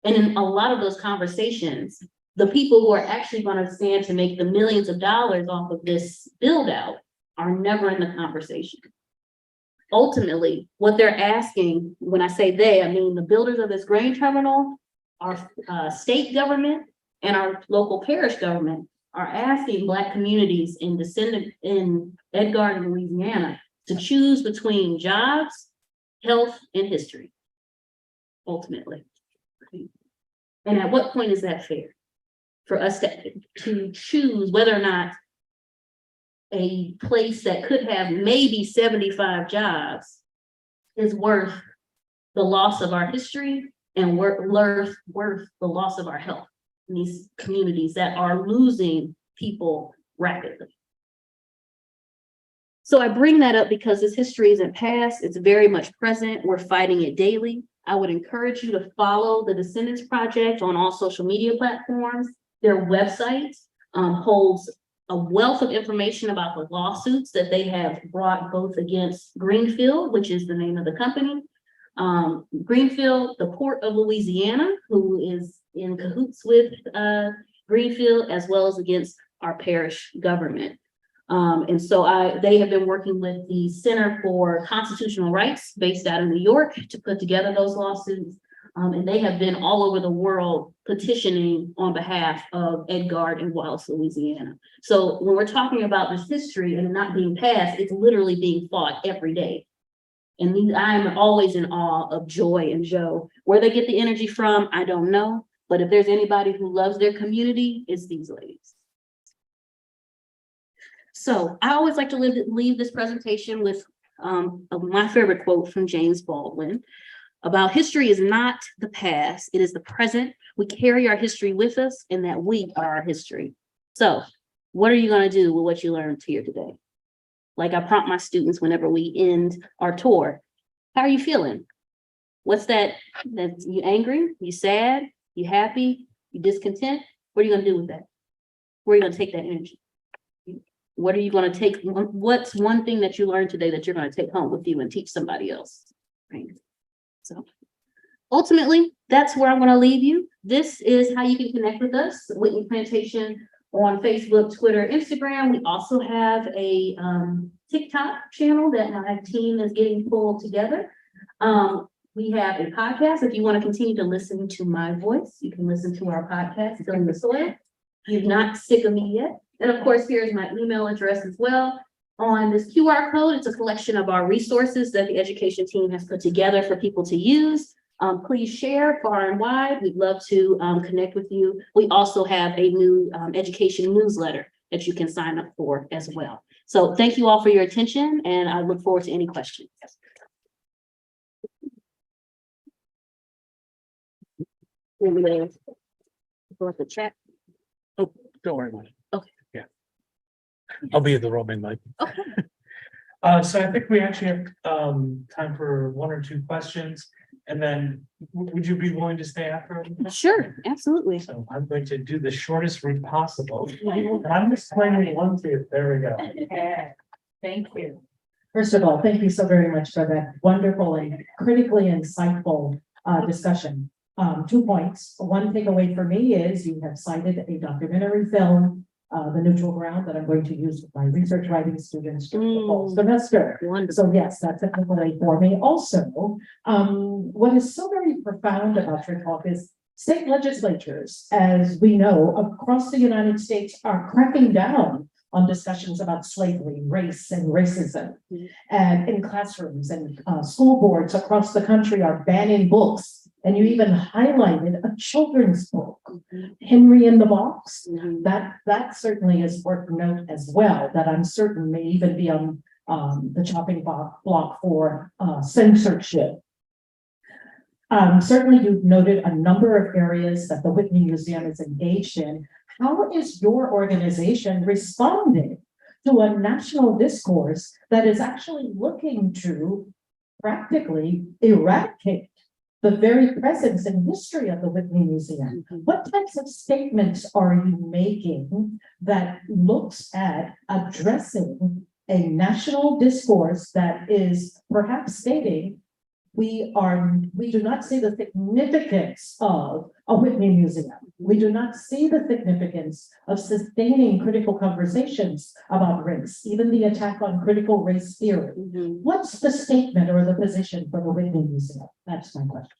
And in a lot of those conversations, the people who are actually going to stand to make the millions of dollars off of this build out are never in the conversation. Ultimately, what they're asking, when I say they, I mean the builders of this grain terminal, our state government and our local parish government are asking Black communities in Edgard, Louisiana, to choose between jobs, health, and history, ultimately. And at what point is that fair? For us to choose whether or not a place that could have maybe 75 jobs is worth the loss of our history and worth the loss of our health in these communities that are losing people rapidly. So I bring that up because this history isn't past, it's very much present. We're fighting it daily. I would encourage you to follow the Descendants Project on all social media platforms. Their website holds a wealth of information about the lawsuits that they have brought both against Greenfield, which is the name of the company, Greenfield, the Port of Louisiana, who is in cahoots with Greenfield, as well as against our parish government. And so they have been working with the Center for Constitutional Rights based out of New York to put together those lawsuits. And they have been all over the world petitioning on behalf of Edgard and Wallace, Louisiana. So when we're talking about this history and not being passed, it's literally being fought every day. And I'm always in awe of Joy and Joe. Where they get the energy from, I don't know. But if there's anybody who loves their community, it's these ladies. So I always like to leave this presentation with my favorite quote from James Baldwin about history is not the past, it is the present. We carry our history with us and that we are our history. So what are you going to do with what you learned here today? Like I prompt my students whenever we end our tour, how are you feeling? What's that you angry, you sad, you happy, you discontent? What are you going to do with that? Where are you going to take that energy? What are you going to take? What's one thing that you learned today that you're going to take home with you and teach somebody else? Right. So ultimately, that's where I'm going to leave you. This is how you can connect with us, Whitney Plantation on Facebook, Twitter, Instagram. We also have a TikTok channel that my team is getting pulled together. We have a podcast. If you want to continue to listen to my voice, you can listen to our podcast, Filling the Soil. You're not sick of me yet. And of course, here's my email address as well. On this QR code, it's a collection of our resources that the education team has put together for people to use. Please share far and wide. We'd love to connect with you. We also have a new education newsletter that you can sign up for as well. So thank you all for your attention, and I look forward to any questions. The chat. Oh, don't worry about it. Okay. Yeah. I'll be at the roaming mic. Okay. So I think we actually have time for one or two questions, and then would you be willing to stay after? Sure, absolutely. So I'm going to do the shortest route possible. And I'm just planning one too. There we go. Okay, thank you. First of all, thank you so very much for that wonderful and critically insightful discussion. 2 points. One takeaway for me is you have cited a documentary film, The Neutral Ground, that I'm going to use with my research writing students during the fall semester. Wonderful. So yes, that's a takeaway for me. Also, what is so very profound about your talk is state legislatures, as we know, across the United States are cracking down on discussions about slavery, race, and racism. And in classrooms and school boards across the country are banning books. And you even highlighted a children's book, Henry in the Box. That certainly is worth note as well, that I'm certain may even be on the chopping block for censorship. Certainly you've noted a number of areas that the Whitney Museum is engaged in. How is your organization responding to a national discourse that is actually looking to practically eradicate the very presence and history of the Whitney Museum? What types of statements are you making that looks at addressing a national discourse that is perhaps stating we do not see the significance of a Whitney Museum. We do not see the significance of sustaining critical conversations about race, even the attack on critical race theory. What's the statement or the position for the Whitney Museum? That's my question.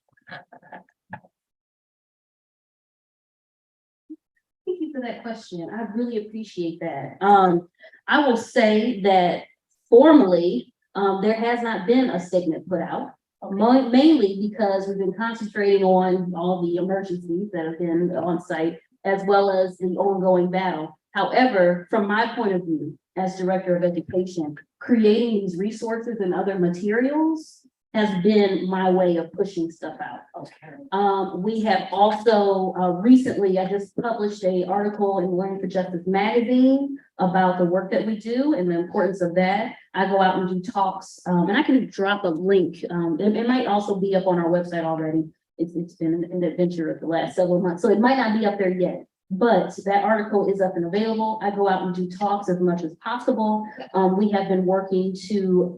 Thank you for that question. I really appreciate that. I will say that formally, there has not been a statement put out. Mainly because we've been concentrating on all the emergencies that have been on site, as well as the ongoing battle. However, from my point of view, as Director of Education, creating these resources and other materials has been my way of pushing stuff out. We have also recently, I just published an article in Learning for Justice magazine about the work that we do and the importance of that. I go out and do talks, and I can drop a link. It might also be up on our website already. It's been an adventure of the last several months, so it might not be up there yet. But that article is up and available. I go out and do talks as much as possible. We have been working to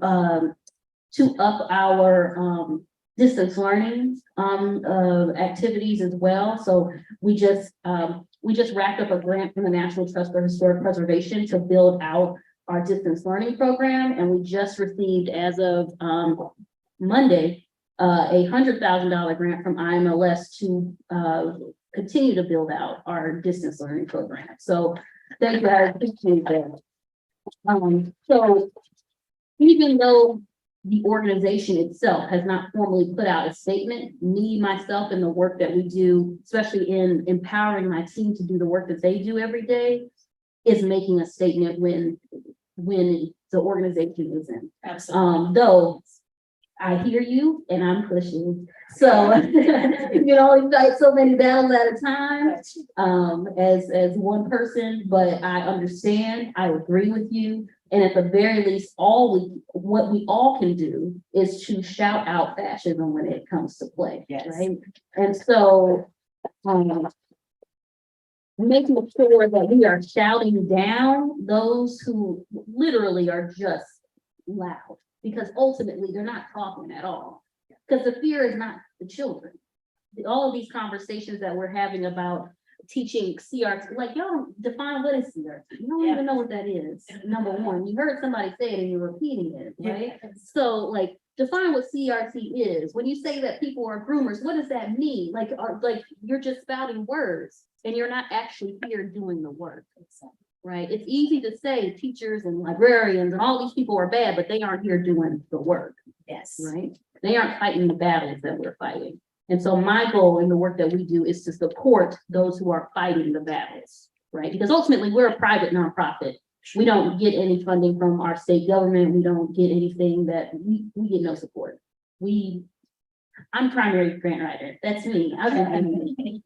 up our distance learning activities as well. So we just wrapped up a grant from the National Trust for Historic Preservation to build out our distance learning program, and we just received, as of Monday, a $100,000 grant from IMLS to continue to build out our distance learning program. So thank you, I appreciate that. So even though the organization itself has not formally put out a statement, me, myself, and the work that we do, especially in empowering my team to do the work that they do every day, is making a statement when the organization isn't. Absolutely. Though I hear you and I'm pushing. So you can only fight so many battles at a time as one person, but I understand, I agree with you. And at the very least, what we all can do is to shout out fascism when it comes to play. Yes. Right. And so making sure that we are shouting down those who literally are just loud, because ultimately they're not talking at all. Because the fear is not the children. All of these conversations that we're having about teaching CRT, like, y'all define what is CRT. You don't even know what that is. Number one, you heard somebody say it and you're repeating it, right? So like, define what CRT is. When you say that people are groomers, what does that mean? Like you're just spouting words and you're not actually here doing the work, right? It's easy to say teachers and librarians and all these people are bad, but they aren't here doing the work. Yes. Right? They aren't fighting the battles that we're fighting. And so my goal in the work that we do is to support those who are fighting the battles, right? Because ultimately, we're a private nonprofit. We don't get any funding from our state government. We don't get anything that we get no support. I'm primary grant writer. That's me.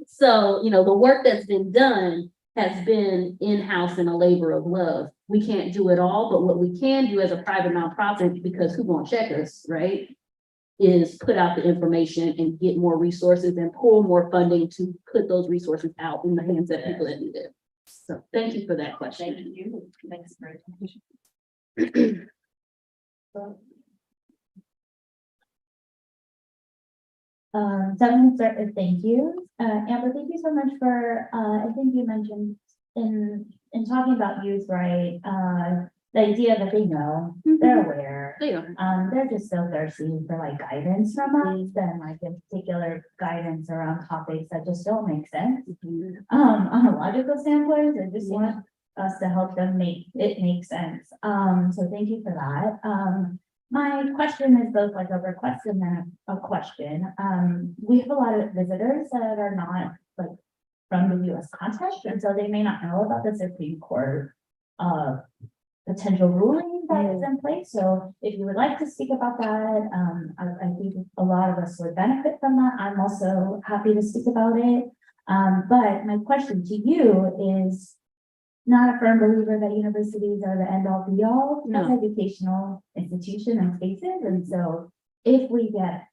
So, the work that's been done has been in-house and a labor of love. We can't do it all, but what we can do as a private nonprofit, because who won't check us, right? Is put out the information and get more resources and pull more funding to put those resources out in the hands of people that need it. So thank you for that question. Thank you. Thanks for it. So I'm gonna start with thank you. Amber, thank you so much for, I think you mentioned in talking about youth, right? The idea that they know, they're aware. They are. They're just so thirsty for like guidance from us and like in particular guidance around topics that just don't make sense. On a logical standpoint, they just want us to help them make it make sense. So thank you for that. My question is both like a request and then a question. We have a lot of visitors that are not like from the US context, and so they may not know about the Supreme Court potential ruling that is in place. So if you would like to speak about that, I think a lot of us would benefit from that. I'm also happy to speak about it. But my question to you is not a firm believer that universities are the end all be all of educational institution and spaces. And so if we get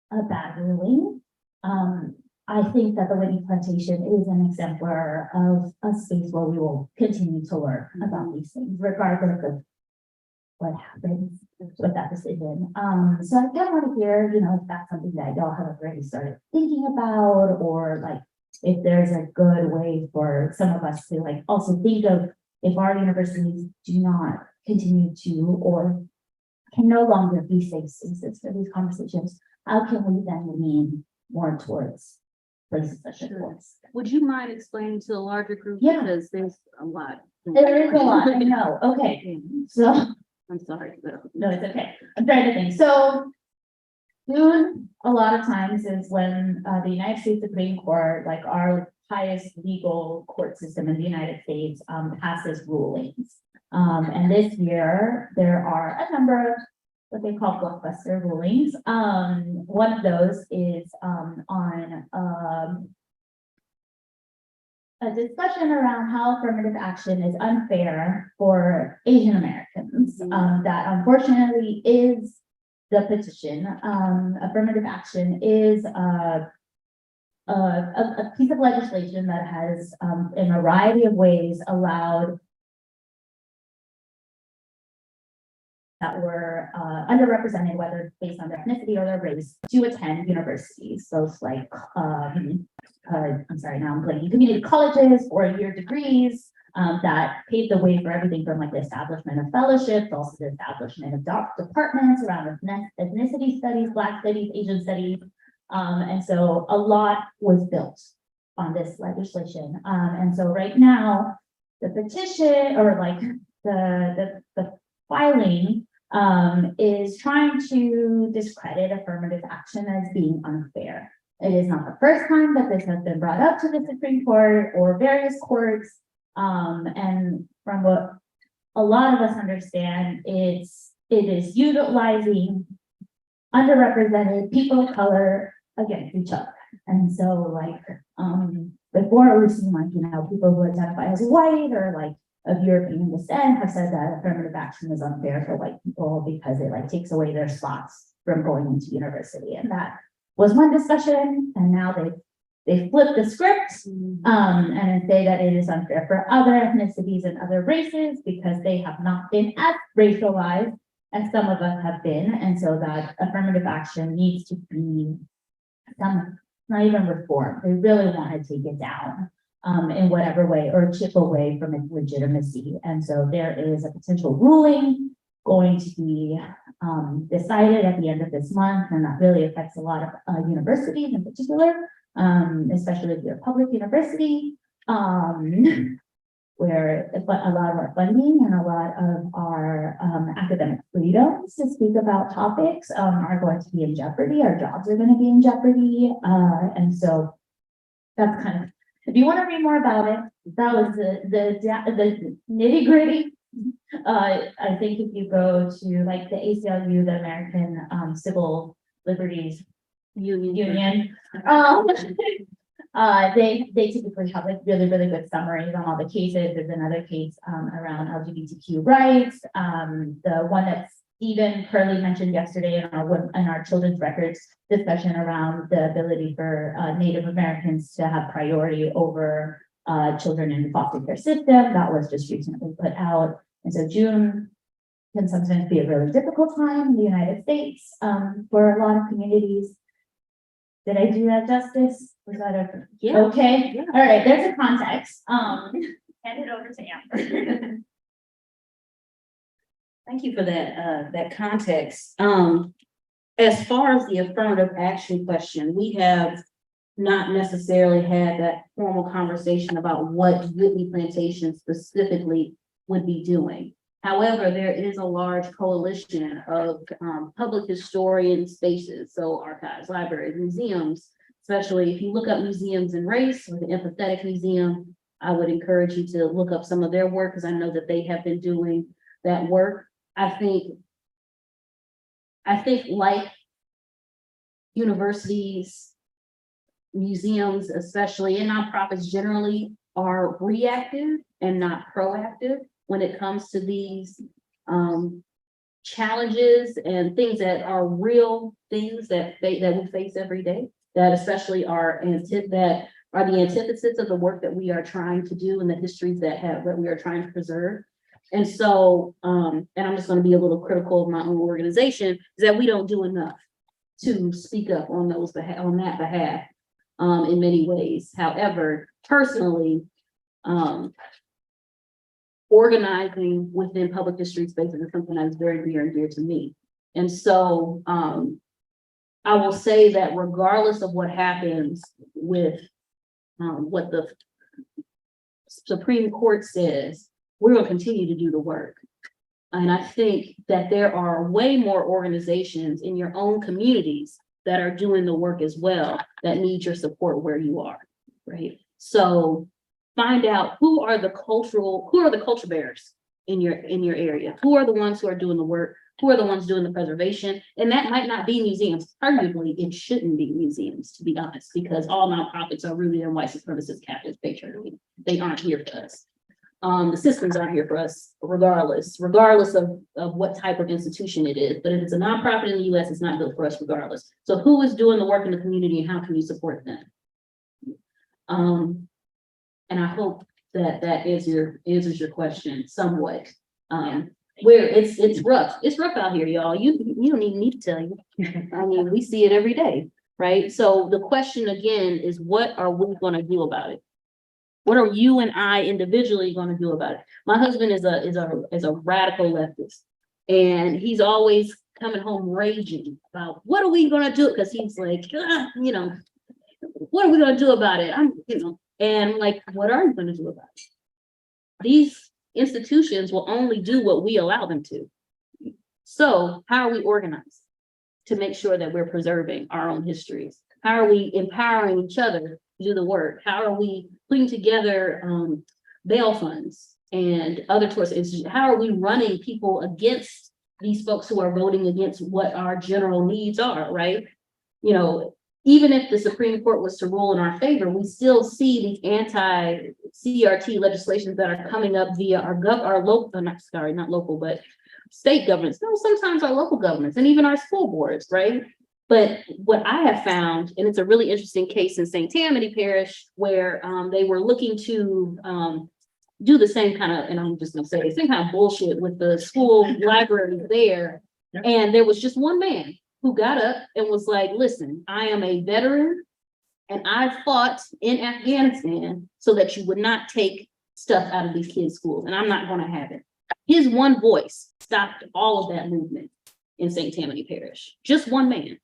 a bad ruling, I think that the Whitney Plantation is an exemplar of a space where we will continue to learn about these things, regardless of what happens with that decision. So I kind of want to hear, if that's something that y'all have already started thinking about, or like if there's a good way for some of us to like also think of if our universities do not continue to or can no longer be safe spaces for these conversations, how can we then lean more towards places such as this? Would you mind explaining to the larger group? Yeah. Because there's a lot. There is a lot, I know. Okay, so I'm sorry. no, it's okay. I'm trying to think. So June, a lot of times is when the United States Supreme Court, like our highest legal court system in the United States, passes rulings. And this year, there are a number of what they call blockbuster rulings. One of those is on a discussion around how affirmative action is unfair for Asian Americans. That unfortunately is the petition. Affirmative action is a piece of legislation that has in a variety of ways allowed that were underrepresented, whether based on their ethnicity or their race, to attend universities. So it's like, I'm sorry, now I'm blanking, community colleges, 4-year degrees, that paved the way for everything from like the establishment of fellowships, also the establishment of departments around ethnicity studies, Black studies, Asian studies. And so a lot was built on this legislation. And so right now, the petition or like the filing is trying to discredit affirmative action as being unfair. It is not the first time that this has been brought up to the Supreme Court or various courts. And from what a lot of us understand, it is utilizing underrepresented people of color against each other. And so like, before we've seen like, people who identify as white or like of European descent have said that affirmative action is unfair for white people because it like takes away their slots from going into university. And that was one discussion. And now they flipped the script and say that it is unfair for other ethnicities and other races because they have not been as racialized as some of us have been. And so that affirmative action needs to be not even reformed. They really want to take it down in whatever way or chip away from its legitimacy. And so there is a potential ruling going to be decided at the end of this month, and that really affects a lot of universities in particular, especially if you're a public university. where a lot of our funding and a lot of our academic freedoms to speak about topics are going to be in jeopardy. Our jobs are going to be in jeopardy. And so that's kind of, if you want to read more about it, that was the nitty gritty. I think if you go to like the ACLU, the American Civil Liberties Union, they typically have like really good summaries on all the cases. There's another case around LGBTQ rights. The one that Stephen Curley mentioned yesterday in our children's records discussion around the ability for Native Americans to have priority over children in the foster care system. That was just recently put out. And so June can sometimes be a really difficult time in the United States for a lot of communities. Did I do that justice? Was that a, Yeah. okay? Yeah. All right, there's a context. Hand it over to Amber. Thank you for that context. As far as the affirmative action question, we have not necessarily had that formal conversation about what Whitney Plantation specifically would be doing. However, there is a large coalition of public historian spaces, so archives, libraries, museums, especially if you look up museums and race or the Empathetic Museum, I would encourage you to look up some of their work because I know that they have been doing that work. I think like universities, museums, especially, and nonprofits generally are reactive and not proactive when it comes to these challenges and things that are real things that we face every day, that especially are the antithesis of the work that we are trying to do and the histories that we are trying to preserve. And so, and I'm just going to be a little critical of my own organization, is that we don't do enough to speak up on that behalf in many ways. However, personally, organizing within public history spaces is something that is very near and dear to me. And so I will say that regardless of what happens with what the Supreme Court says, we're going to continue to do the work. And I think that there are way more organizations in your own communities that are doing the work as well that need your support where you are, right? So find out who are the culture bearers in your area, who are the ones who are doing the work, who are the ones doing the preservation, and that might not be museums. Arguably, it shouldn't be museums, to be honest, because all nonprofits are rooted in white supremacist capitalist patriarchy. They aren't here for us. The systems aren't here for us, regardless of what type of institution it is. But if it's a nonprofit in the US, it's not built for us regardless. So who is doing the work in the community and how can you support them? And I hope that answers your question somewhat. Where it's rough. It's rough out here, y'all. You don't even need to tell you. I mean, we see it every day, right? So the question again is, what are we going to do about it? What are you and I individually going to do about it? My husband is a radical leftist, and he's always coming home raging about what are we going to do? Because he's like, what are we going to do about it? And like, what are you going to do about it? These institutions will only do what we allow them to. So how are we organized to make sure that we're preserving our own histories? How are we empowering each other to do the work? How are we putting together bail funds and other sources? How are we running people against these folks who are voting against what our general needs are, right? Even if the Supreme Court was to rule in our favor, we still see these anti-CRT legislations that are coming up via our local, not local, but state governments. No, sometimes our local governments and even our school boards, right? But what I have found, and it's a really interesting case in St. Tammany Parish, where they were looking to do the same kind of, and I'm just gonna say the same kind of bullshit with the school library there. And there was just one man who got up and was like, listen, I am a veteran and I fought in Afghanistan so that you would not take stuff out of these kids' schools, and I'm not gonna have it. His one voice stopped all of that movement in St. Tammany Parish. Just one man,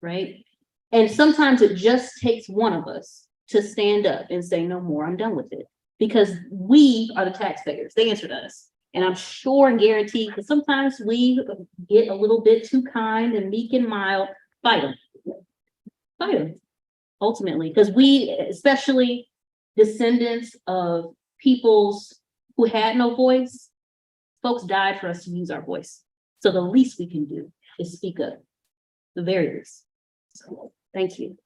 right? And sometimes it just takes one of us to stand up and say, no more, I'm done with it. because we are the taxpayers. They answered us. And I'm sure and guarantee, because sometimes we get a little bit too kind and meek and mild, fight them. Fight them, ultimately, because we, especially descendants of peoples who had no voice, folks died for us to use our voice. So the least we can do is speak up, the very least. So, thank you.